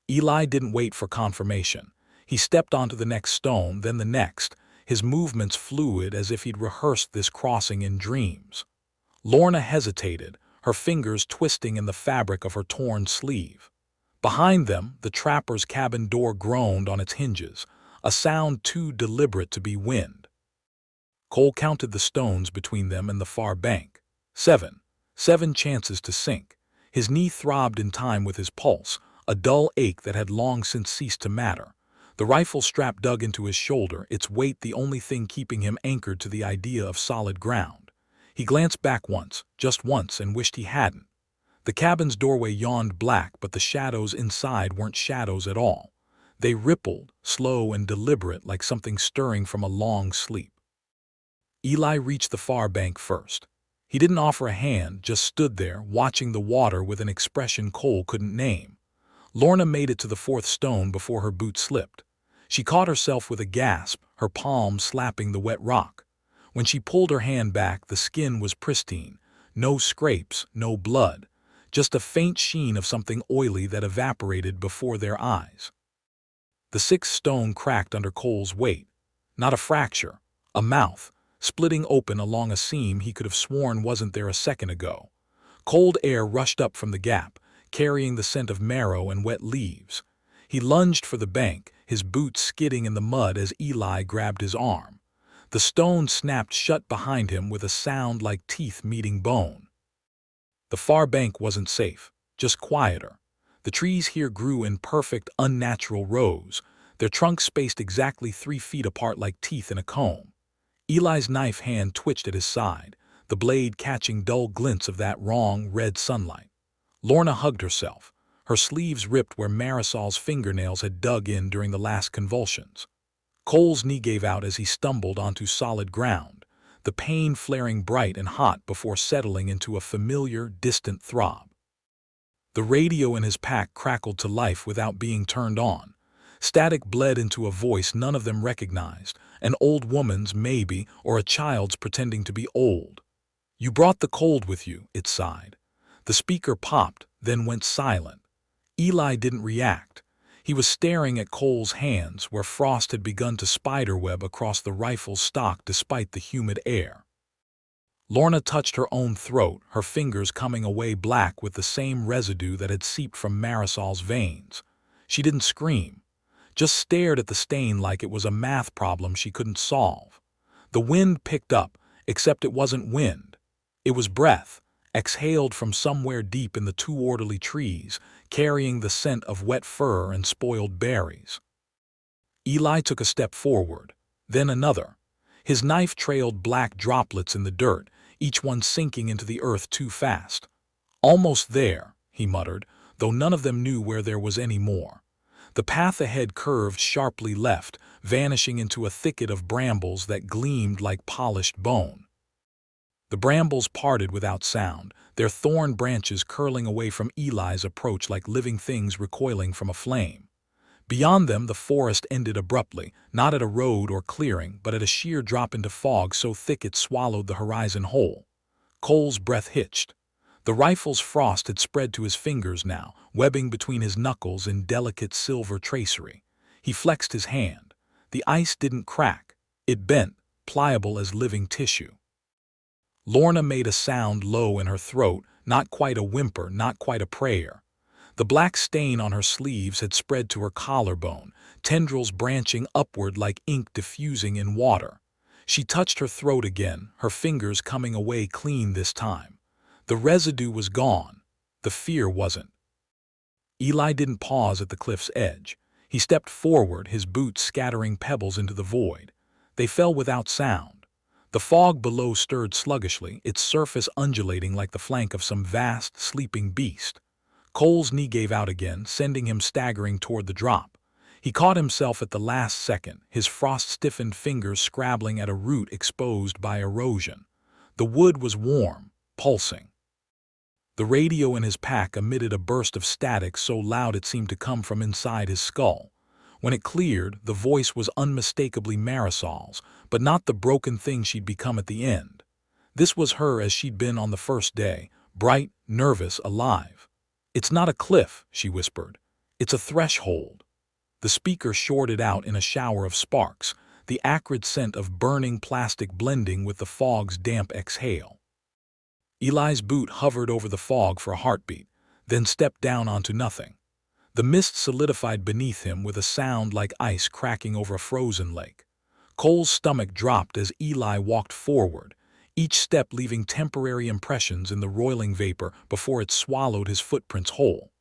Eli didn't wait for confirmation. He stepped onto the next stone, then the next, his movements fluid as if he'd rehearsed this crossing in dreams. Lorna hesitated, her fingers twisting in the fabric of her torn sleeve. Behind them, the trapper's cabin door groaned on its hinges, a sound too deliberate to be wind. Cole counted the stones between them and the far bank. 7. 7 chances to sink. His knee throbbed in time with his pulse, a dull ache that had long since ceased to matter. The rifle strap dug into his shoulder, its weight the only thing keeping him anchored to the idea of solid ground. He glanced back once, just once, and wished he hadn't. The cabin's doorway yawned black, but the shadows inside weren't shadows at all. They rippled, slow and deliberate, like something stirring from a long sleep. Eli reached the far bank first. He didn't offer a hand, just stood there, watching the water with an expression Cole couldn't name. Lorna made it to the fourth stone before her boot slipped. She caught herself with a gasp, her palm slapping the wet rock. When she pulled her hand back, the skin was pristine. No scrapes, no blood. Just a faint sheen of something oily that evaporated before their eyes. The sixth stone cracked under Cole's weight. Not a fracture, a mouth, splitting open along a seam he could have sworn wasn't there a second ago. Cold air rushed up from the gap, carrying the scent of marrow and wet leaves. He lunged for the bank, his boots skidding in the mud as Eli grabbed his arm. The stone snapped shut behind him with a sound like teeth meeting bone. The far bank wasn't safe, just quieter. The trees here grew in perfect, unnatural rows, their trunks spaced exactly 3 feet apart like teeth in a comb. Eli's knife hand twitched at his side, the blade catching dull glints of that wrong, red sunlight. Lorna hugged herself, her sleeves ripped where Marisol's fingernails had dug in during the last convulsions. Cole's knee gave out as he stumbled onto solid ground, the pain flaring bright and hot before settling into a familiar, distant throb. The radio in his pack crackled to life without being turned on. Static bled into a voice none of them recognized, an old woman's maybe, or a child's pretending to be old. "You brought the cold with you," it sighed. The speaker popped, then went silent. Eli didn't react. He was staring at Cole's hands where frost had begun to spiderweb across the rifle's stock despite the humid air. Lorna touched her own throat, her fingers coming away black with the same residue that had seeped from Marisol's veins. She didn't scream, just stared at the stain like it was a math problem she couldn't solve. The wind picked up, except it wasn't wind. It was breath, exhaled from somewhere deep in the too orderly trees, carrying the scent of wet fur and spoiled berries. Eli took a step forward, then another. His knife trailed black droplets in the dirt, each one sinking into the earth too fast. "Almost there," he muttered, though none of them knew where there was any more. The path ahead curved sharply left, vanishing into a thicket of brambles that gleamed like polished bone. The brambles parted without sound, their thorn branches curling away from Eli's approach like living things recoiling from a flame. Beyond them, the forest ended abruptly, not at a road or clearing, but at a sheer drop into fog so thick it swallowed the horizon whole. Cole's breath hitched. The rifle's frost had spread to his fingers now, webbing between his knuckles in delicate silver tracery. He flexed his hand. The ice didn't crack. It bent, pliable as living tissue. Lorna made a sound low in her throat, not quite a whimper, not quite a prayer. The black stain on her sleeves had spread to her collarbone, tendrils branching upward like ink diffusing in water. She touched her throat again, her fingers coming away clean this time. The residue was gone. The fear wasn't. Eli didn't pause at the cliff's edge. He stepped forward, his boots scattering pebbles into the void. They fell without sound. The fog below stirred sluggishly, its surface undulating like the flank of some vast, sleeping beast. Cole's knee gave out again, sending him staggering toward the drop. He caught himself at the last second, his frost-stiffened fingers scrabbling at a root exposed by erosion. The wood was warm, pulsing. The radio in his pack emitted a burst of static so loud it seemed to come from inside his skull. When it cleared, the voice was unmistakably Marisol's, but not the broken thing she'd become at the end. This was her as she'd been on the first day, bright, nervous, alive. "It's not a cliff," she whispered. "It's a threshold." The speaker shorted out in a shower of sparks, the acrid scent of burning plastic blending with the fog's damp exhale. Eli's boot hovered over the fog for a heartbeat, then stepped down onto nothing. The mist solidified beneath him with a sound like ice cracking over a frozen lake. Cole's stomach dropped as Eli walked forward, each step leaving temporary impressions in the roiling vapor before it swallowed his footprints whole.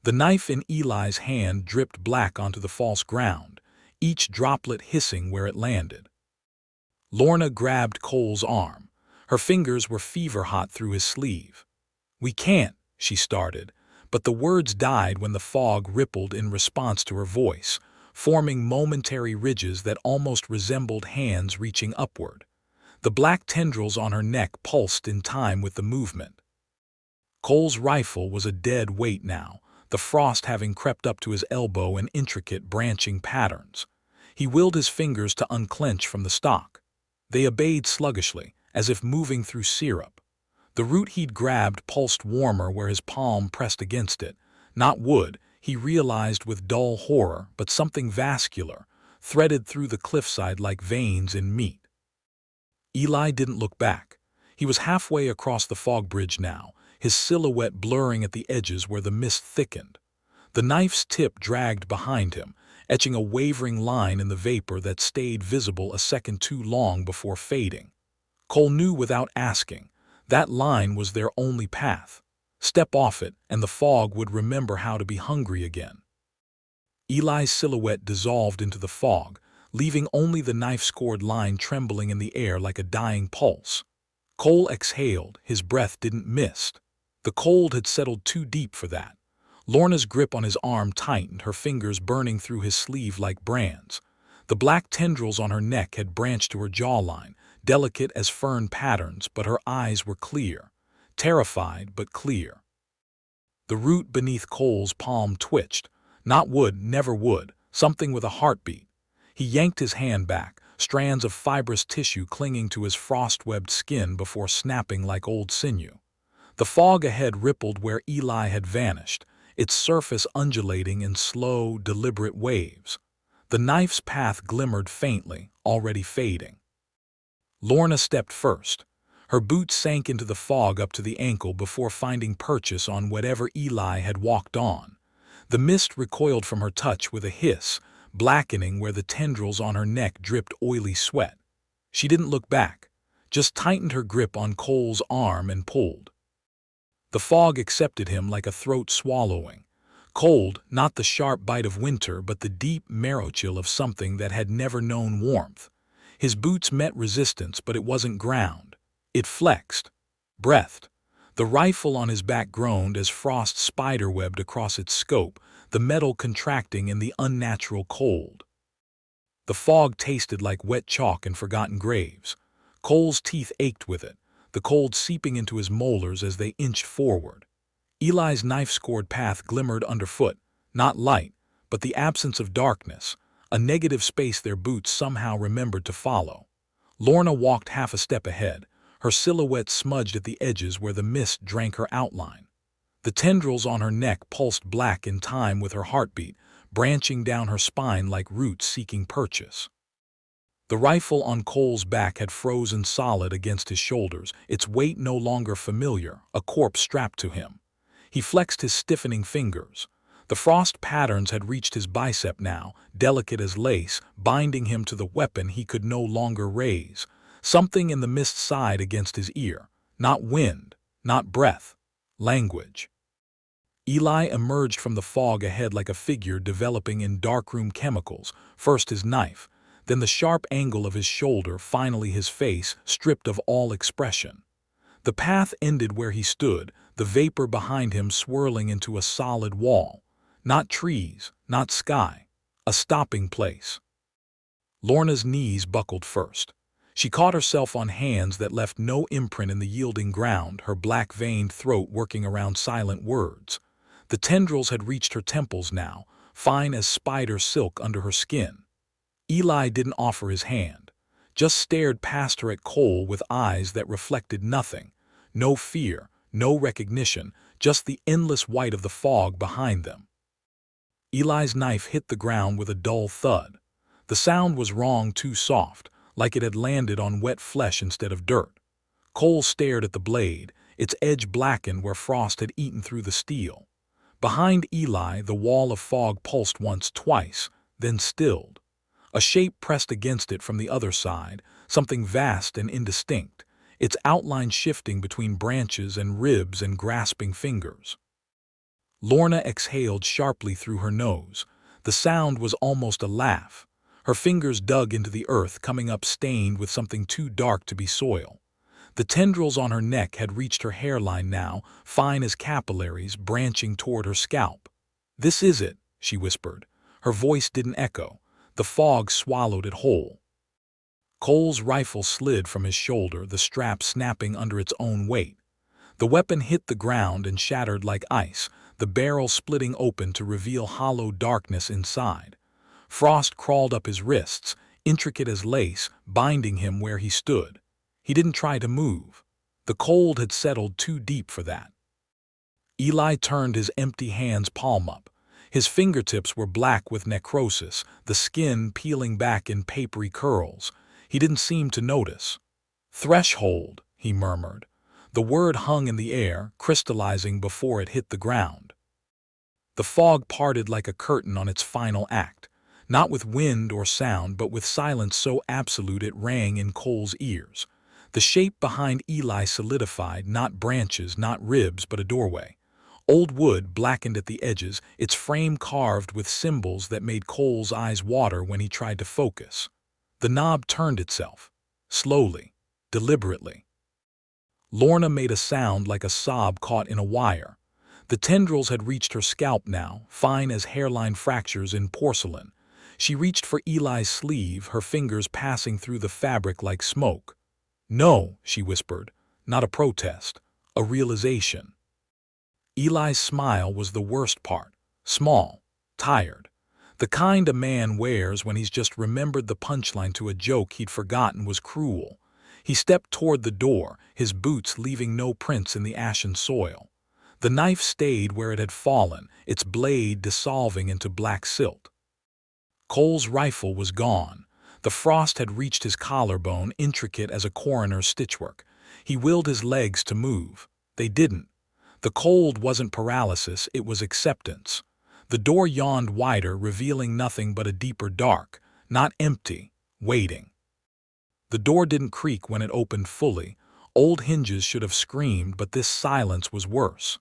The knife in Eli's hand dripped black onto the false ground, each droplet hissing where it landed. Lorna grabbed Cole's arm. Her fingers were fever-hot through his sleeve. "We can't," she started, but the words died when the fog rippled in response to her voice, forming momentary ridges that almost resembled hands reaching upward. The black tendrils on her neck pulsed in time with the movement. Cole's rifle was a dead weight now, the frost having crept up to his elbow in intricate branching patterns. He willed his fingers to unclench from the stock. They obeyed sluggishly, as if moving through syrup. The root he'd grabbed pulsed warmer where his palm pressed against it. Not wood, he realized with dull horror, but something vascular, threaded through the cliffside like veins in meat. Eli didn't look back. He was halfway across the fog bridge now, his silhouette blurring at the edges where the mist thickened. The knife's tip dragged behind him, etching a wavering line in the vapor that stayed visible a second too long before fading. Cole knew without asking. That line was their only path. Step off it, and the fog would remember how to be hungry again. Eli's silhouette dissolved into the fog, leaving only the knife-scored line trembling in the air like a dying pulse. Cole exhaled, his breath didn't mist. The cold had settled too deep for that. Lorna's grip on his arm tightened, her fingers burning through his sleeve like brands. The black tendrils on her neck had branched to her jawline, delicate as fern patterns, but her eyes were clear. Terrified, but clear. The root beneath Cole's palm twitched. Not wood, never would, something with a heartbeat. He yanked his hand back, strands of fibrous tissue clinging to his frost-webbed skin before snapping like old sinew. The fog ahead rippled where Eli had vanished, its surface undulating in slow, deliberate waves. The knife's path glimmered faintly, already fading. Lorna stepped first. Her boots sank into the fog up to the ankle before finding purchase on whatever Eli had walked on. The mist recoiled from her touch with a hiss, blackening where the tendrils on her neck dripped oily sweat. She didn't look back, just tightened her grip on Cole's arm and pulled. The fog accepted him like a throat swallowing. Cold, not the sharp bite of winter, but the deep marrow chill of something that had never known warmth. His boots met resistance, but it wasn't ground. It flexed, breathed. The rifle on his back groaned as frost spiderwebbed across its scope, the metal contracting in the unnatural cold. The fog tasted like wet chalk and forgotten graves. Cole's teeth ached with it, the cold seeping into his molars as they inched forward. Eli's knife-scored path glimmered underfoot, not light, but the absence of darkness, a negative space their boots somehow remembered to follow. Lorna walked half a step ahead, her silhouette smudged at the edges where the mist drank her outline. The tendrils on her neck pulsed black in time with her heartbeat, branching down her spine like roots seeking purchase. The rifle on Cole's back had frozen solid against his shoulders, its weight no longer familiar, a corpse strapped to him. He flexed his stiffening fingers. The frost patterns had reached his bicep now, delicate as lace, binding him to the weapon he could no longer raise. Something in the mist sighed against his ear. Not wind, not breath. Language. Eli emerged from the fog ahead like a figure developing in darkroom chemicals, first his knife, then the sharp angle of his shoulder, finally his face, stripped of all expression. The path ended where he stood, the vapor behind him swirling into a solid wall. Not trees, not sky, a stopping place. Lorna's knees buckled first. She caught herself on hands that left no imprint in the yielding ground, her black-veined throat working around silent words. The tendrils had reached her temples now, fine as spider silk under her skin. Eli didn't offer his hand, just stared past her at Cole with eyes that reflected nothing. No fear, no recognition, just the endless white of the fog behind them. Eli's knife hit the ground with a dull thud. The sound was wrong, too soft, like it had landed on wet flesh instead of dirt. Cole stared at the blade, its edge blackened where frost had eaten through the steel. Behind Eli, the wall of fog pulsed once, twice, then stilled. A shape pressed against it from the other side, something vast and indistinct, its outline shifting between branches and ribs and grasping fingers. Lorna exhaled sharply through her nose. The sound was almost a laugh. Her fingers dug into the earth, coming up stained with something too dark to be soil. The tendrils on her neck had reached her hairline now, fine as capillaries, branching toward her scalp. "This is it," she whispered. Her voice didn't echo. The fog swallowed it whole. Cole's rifle slid from his shoulder, the strap snapping under its own weight. The weapon hit the ground and shattered like ice, the barrel splitting open to reveal hollow darkness inside. Frost crawled up his wrists, intricate as lace, binding him where he stood. He didn't try to move. The cold had settled too deep for that. Eli turned his empty hands palm up. His fingertips were black with necrosis, the skin peeling back in papery curls. He didn't seem to notice. "Threshold," he murmured. The word hung in the air, crystallizing before it hit the ground. The fog parted like a curtain on its final act, not with wind or sound, but with silence so absolute it rang in Cole's ears. The shape behind Eli solidified, not branches, not ribs, but a doorway. Old wood blackened at the edges, its frame carved with symbols that made Cole's eyes water when he tried to focus. The knob turned itself, slowly, deliberately. Lorna made a sound like a sob caught in a wire. The tendrils had reached her scalp now, fine as hairline fractures in porcelain. She reached for Eli's sleeve, her fingers passing through the fabric like smoke. "No," she whispered, not a protest, a realization. Eli's smile was the worst part, small, tired. The kind a man wears when he's just remembered the punchline to a joke he'd forgotten was cruel. He stepped toward the door, his boots leaving no prints in the ashen soil. The knife stayed where it had fallen, its blade dissolving into black silt. Cole's rifle was gone. The frost had reached his collarbone, intricate as a coroner's stitchwork. He willed his legs to move. They didn't. The cold wasn't paralysis, it was acceptance. The door yawned wider, revealing nothing but a deeper dark, not empty, waiting. The door didn't creak when it opened fully. Old hinges should have screamed, but this silence was worse.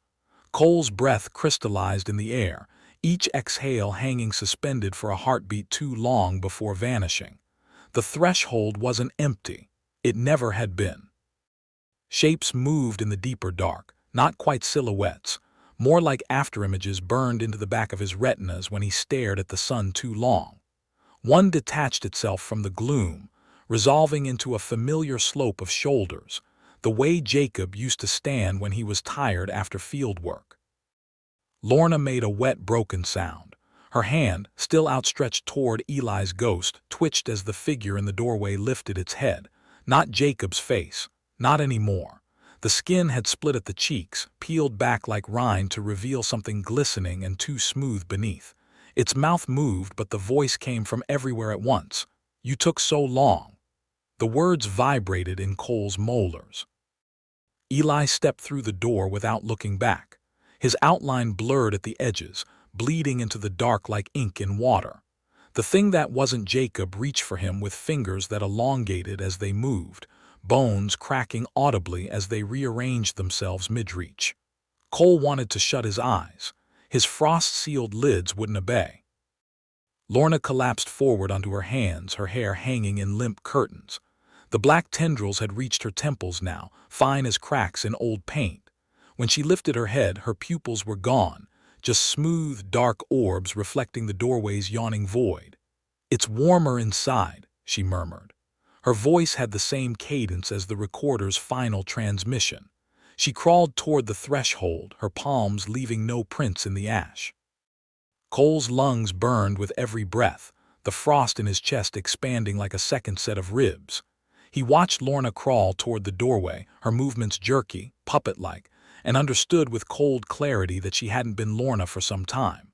Cole's breath crystallized in the air, each exhale hanging suspended for a heartbeat too long before vanishing. The threshold wasn't empty. It never had been. Shapes moved in the deeper dark, not quite silhouettes, more like afterimages burned into the back of his retinas when he stared at the sun too long. One detached itself from the gloom, resolving into a familiar slope of shoulders, the way Jacob used to stand when he was tired after field work. Lorna made a wet, broken sound. Her hand, still outstretched toward Eli's ghost, twitched as the figure in the doorway lifted its head. Not Jacob's face, not anymore. The skin had split at the cheeks, peeled back like rind to reveal something glistening and too smooth beneath. Its mouth moved, but the voice came from everywhere at once. "You took so long." The words vibrated in Cole's molars. Eli stepped through the door without looking back. His outline blurred at the edges, bleeding into the dark like ink in water. The thing that wasn't Jacob reached for him with fingers that elongated as they moved, bones cracking audibly as they rearranged themselves mid-reach. Cole wanted to shut his eyes. His frost-sealed lids wouldn't obey. Lorna collapsed forward onto her hands, her hair hanging in limp curtains. The black tendrils had reached her temples now, fine as cracks in old paint. When she lifted her head, her pupils were gone, just smooth, dark orbs reflecting the doorway's yawning void. "It's warmer inside," she murmured. Her voice had the same cadence as the recorder's final transmission. She crawled toward the threshold, her palms leaving no prints in the ash. Cole's lungs burned with every breath, the frost in his chest expanding like a second set of ribs. He watched Lorna crawl toward the doorway, her movements jerky, puppet-like, and understood with cold clarity that she hadn't been Lorna for some time.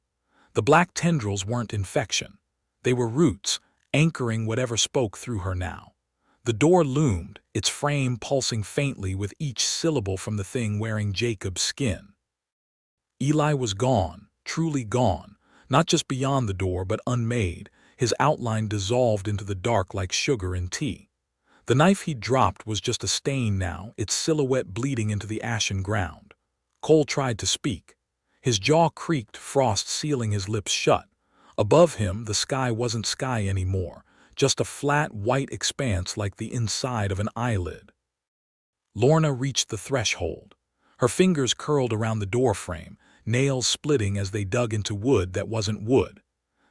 The black tendrils weren't infection. They were roots, anchoring whatever spoke through her now. The door loomed, its frame pulsing faintly with each syllable from the thing wearing Jacob's skin. Eli was gone, truly gone, not just beyond the door but unmade, his outline dissolved into the dark like sugar in tea. The knife he'd dropped was just a stain now, its silhouette bleeding into the ashen ground. Cole tried to speak. His jaw creaked, frost sealing his lips shut. Above him, the sky wasn't sky anymore, just a flat, white expanse like the inside of an eyelid. Lorna reached the threshold. Her fingers curled around the doorframe, nails splitting as they dug into wood that wasn't wood.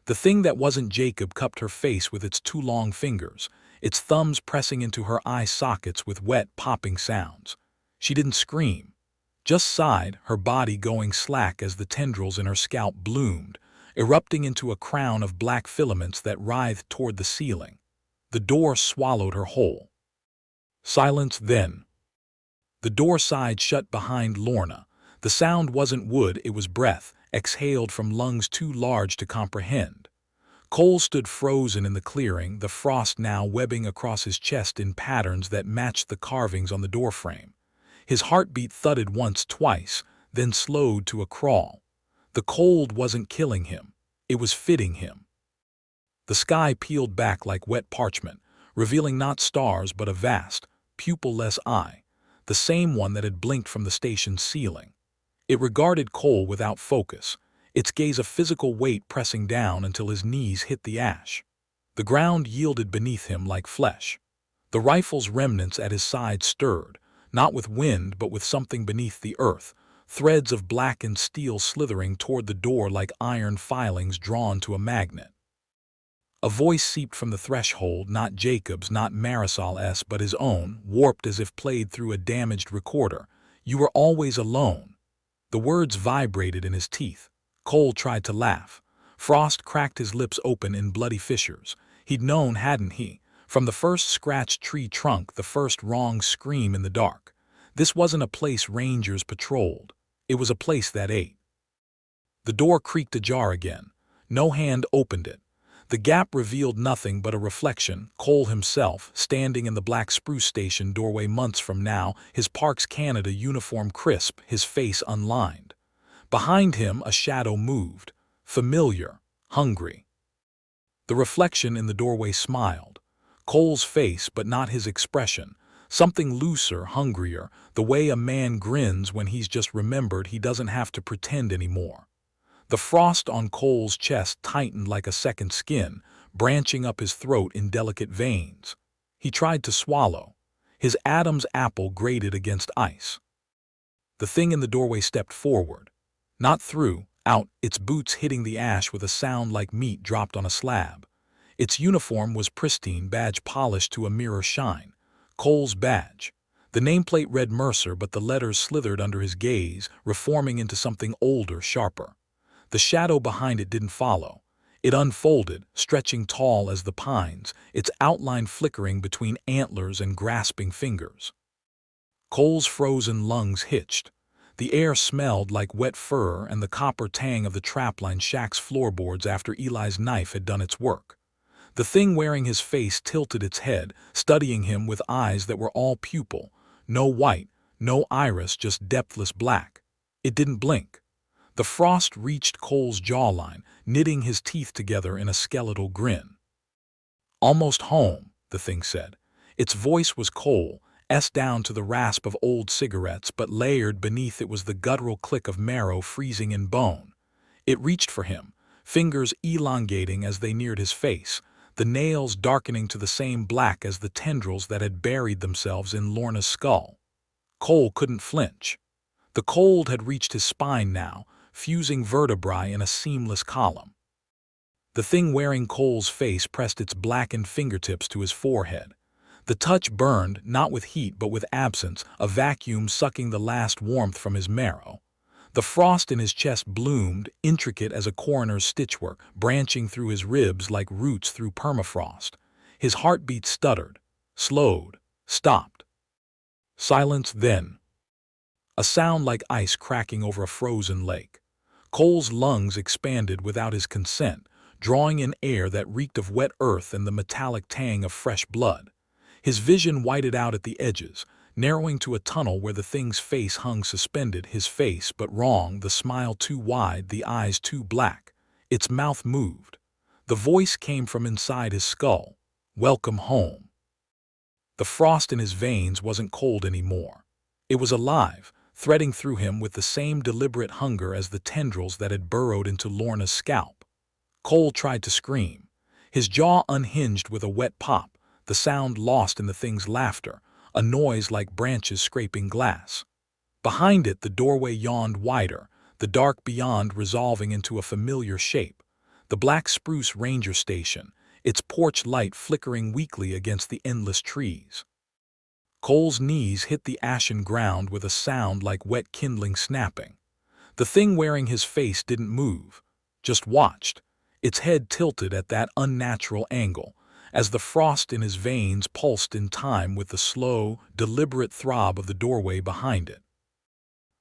The thing that wasn't Jacob cupped her face with its two long fingers, its thumbs pressing into her eye sockets with wet, popping sounds. She didn't scream, just sighed, her body going slack as the tendrils in her scalp bloomed, erupting into a crown of black filaments that writhed toward the ceiling. The door swallowed her whole. Silence then. The door side shut behind Lorna. The sound wasn't wood, it was breath, exhaled from lungs too large to comprehend. Cole stood frozen in the clearing, the frost now webbing across his chest in patterns that matched the carvings on the doorframe. His heartbeat thudded once, twice, then slowed to a crawl. The cold wasn't killing him, it was fitting him. The sky peeled back like wet parchment, revealing not stars but a vast, pupil-less eye, the same one that had blinked from the station's ceiling. It regarded Cole without focus, its gaze a physical weight pressing down until his knees hit the ash. The ground yielded beneath him like flesh. The rifle's remnants at his side stirred, not with wind but with something beneath the earth, threads of blackened steel slithering toward the door like iron filings drawn to a magnet. A voice seeped from the threshold, not Jacob's, not Marisol's, but his own, warped as if played through a damaged recorder. "You were always alone." The words vibrated in his teeth. Cole tried to laugh. Frost cracked his lips open in bloody fissures. He'd known, hadn't he, from the first scratched tree trunk, the first wrong scream in the dark. This wasn't a place rangers patrolled. It was a place that ate. The door creaked ajar again. No hand opened it. The gap revealed nothing but a reflection, Cole himself, standing in the Black Spruce Station doorway months from now, his Parks Canada uniform crisp, his face unlined. Behind him, a shadow moved, familiar, hungry. The reflection in the doorway smiled. Cole's face, but not his expression. Something looser, hungrier, the way a man grins when he's just remembered he doesn't have to pretend anymore. The frost on Cole's chest tightened like a second skin, branching up his throat in delicate veins. He tried to swallow. His Adam's apple grated against ice. The thing in the doorway stepped forward. Not through, out, its boots hitting the ash with a sound like meat dropped on a slab. Its uniform was pristine, badge polished to a mirror shine. Cole's badge. The nameplate read Mercer, but the letters slithered under his gaze, reforming into something older, sharper. The shadow behind it didn't follow. It unfolded, stretching tall as the pines, its outline flickering between antlers and grasping fingers. Cole's frozen lungs hitched. The air smelled like wet fur and the copper tang of the trapline shack's floorboards after Eli's knife had done its work. The thing wearing his face tilted its head, studying him with eyes that were all pupil. No white, no iris, just depthless black. It didn't blink. The frost reached Cole's jawline, knitting his teeth together in a skeletal grin. "Almost home," the thing said. Its voice was Cole's down to the rasp of old cigarettes, but layered beneath it was the guttural click of marrow freezing in bone. It reached for him, fingers elongating as they neared his face, the nails darkening to the same black as the tendrils that had buried themselves in Lorna's skull. Cole couldn't flinch. The cold had reached his spine now, fusing vertebrae in a seamless column. The thing wearing Cole's face pressed its blackened fingertips to his forehead. The touch burned, not with heat but with absence, a vacuum sucking the last warmth from his marrow. The frost in his chest bloomed, intricate as a coroner's stitchwork, branching through his ribs like roots through permafrost. His heartbeat stuttered, slowed, stopped. Silence then. A sound like ice cracking over a frozen lake. Cole's lungs expanded without his consent, drawing in air that reeked of wet earth and the metallic tang of fresh blood. His vision whited out at the edges, narrowing to a tunnel where the thing's face hung suspended, his face but wrong, the smile too wide, the eyes too black. Its mouth moved. The voice came from inside his skull. "Welcome home." The frost in his veins wasn't cold anymore. It was alive, threading through him with the same deliberate hunger as the tendrils that had burrowed into Lorna's scalp. Cole tried to scream. His jaw unhinged with a wet pop, the sound lost in the thing's laughter, a noise like branches scraping glass. Behind it, the doorway yawned wider, the dark beyond resolving into a familiar shape. The Black Spruce Ranger Station, its porch light flickering weakly against the endless trees. Cole's knees hit the ashen ground with a sound like wet kindling snapping. The thing wearing his face didn't move, just watched, its head tilted at that unnatural angle, as the frost in his veins pulsed in time with the slow, deliberate throb of the doorway behind it.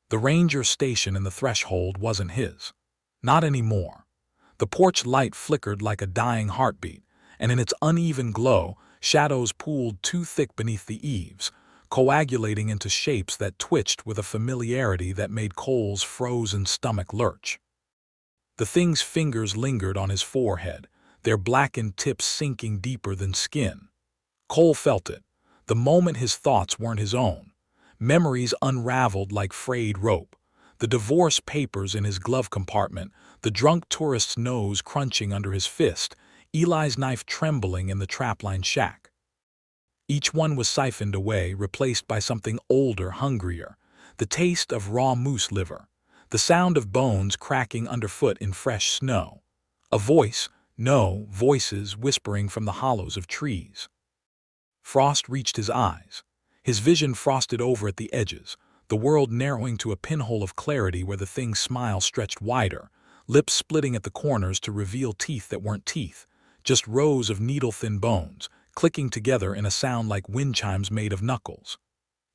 The ranger station in the threshold wasn't his. Not anymore. The porch light flickered like a dying heartbeat, and in its uneven glow, shadows pooled too thick beneath the eaves, coagulating into shapes that twitched with a familiarity that made Cole's frozen stomach lurch. The thing's fingers lingered on his forehead, their blackened tips sinking deeper than skin. Cole felt it, the moment his thoughts weren't his own. Memories unraveled like frayed rope, the divorce papers in his glove compartment, the drunk tourist's nose crunching under his fist, Eli's knife trembling in the trapline shack. Each one was siphoned away, replaced by something older, hungrier, the taste of raw moose liver, the sound of bones cracking underfoot in fresh snow. A voice, no, voices whispering from the hollows of trees. Frost reached his eyes. His vision frosted over at the edges, the world narrowing to a pinhole of clarity where the thing's smile stretched wider, lips splitting at the corners to reveal teeth that weren't teeth, just rows of needle-thin bones, clicking together in a sound like wind chimes made of knuckles.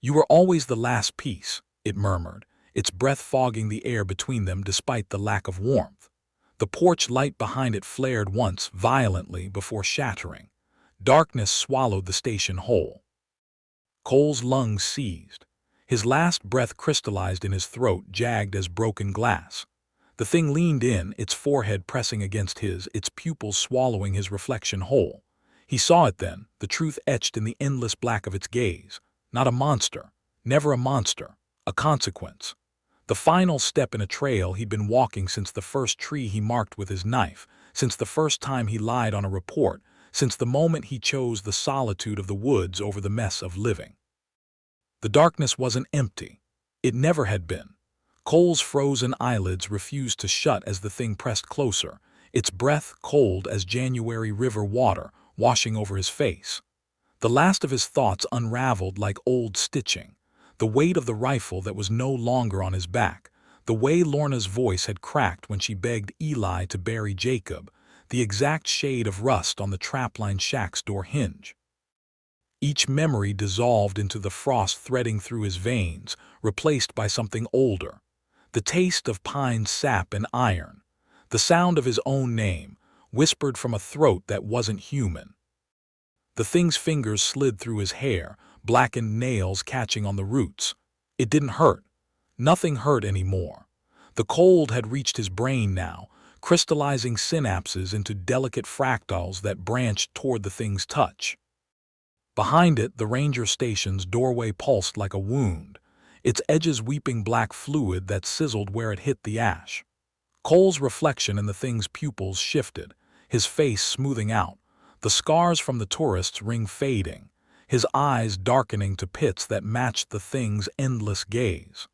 "You were always the last piece," it murmured, its breath fogging the air between them despite the lack of warmth. The porch light behind it flared once, violently, before shattering. Darkness swallowed the station whole. Cole's lungs seized. His last breath crystallized in his throat, jagged as broken glass. The thing leaned in, its forehead pressing against his, its pupils swallowing his reflection whole. He saw it then, the truth etched in the endless black of its gaze. Not a monster, never a monster, a consequence. The final step in a trail he'd been walking since the first tree he marked with his knife, since the first time he lied on a report, since the moment he chose the solitude of the woods over the mess of living. The darkness wasn't empty. It never had been. Cole's frozen eyelids refused to shut as the thing pressed closer, its breath cold as January river water washing over his face. The last of his thoughts unraveled like old stitching. The weight of the rifle that was no longer on his back, the way Lorna's voice had cracked when she begged Eli to bury Jacob, the exact shade of rust on the trapline shack's door hinge. Each memory dissolved into the frost threading through his veins, replaced by something older. The taste of pine sap and iron, the sound of his own name, whispered from a throat that wasn't human. The thing's fingers slid through his hair, blackened nails catching on the roots. It didn't hurt. Nothing hurt anymore. The cold had reached his brain now, crystallizing synapses into delicate fractals that branched toward the thing's touch. Behind it, the ranger station's doorway pulsed like a wound, its edges weeping black fluid that sizzled where it hit the ash. Cole's reflection in the thing's pupils shifted, his face smoothing out, the scars from the tourist's ring fading, his eyes darkening to pits that matched the thing's endless gaze.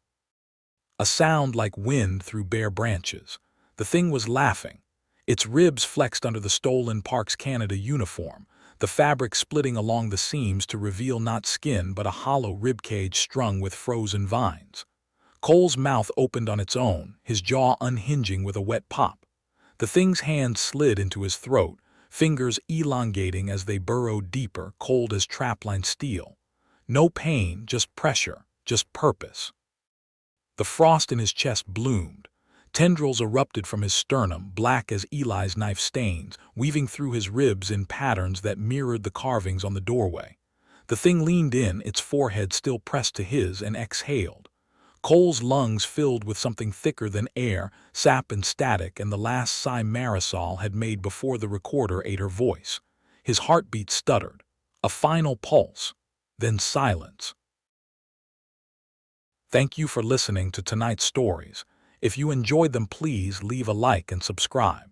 A sound like wind through bare branches. The thing was laughing. Its ribs flexed under the stolen Parks Canada uniform, the fabric splitting along the seams to reveal not skin but a hollow ribcage strung with frozen vines. Cole's mouth opened on its own, his jaw unhinging with a wet pop. The thing's hand slid into his throat, fingers elongating as they burrowed deeper, cold as trapline steel. No pain, just pressure, just purpose. The frost in his chest bloomed. Tendrils erupted from his sternum, black as Eli's knife stains, weaving through his ribs in patterns that mirrored the carvings on the doorway. The thing leaned in, its forehead still pressed to his, and exhaled. Cole's lungs filled with something thicker than air, sap and static, and the last sigh Marisol had made before the recorder ate her voice. His heartbeat stuttered. A final pulse. Then silence. Thank you for listening to tonight's stories. If you enjoyed them, please leave a like and subscribe.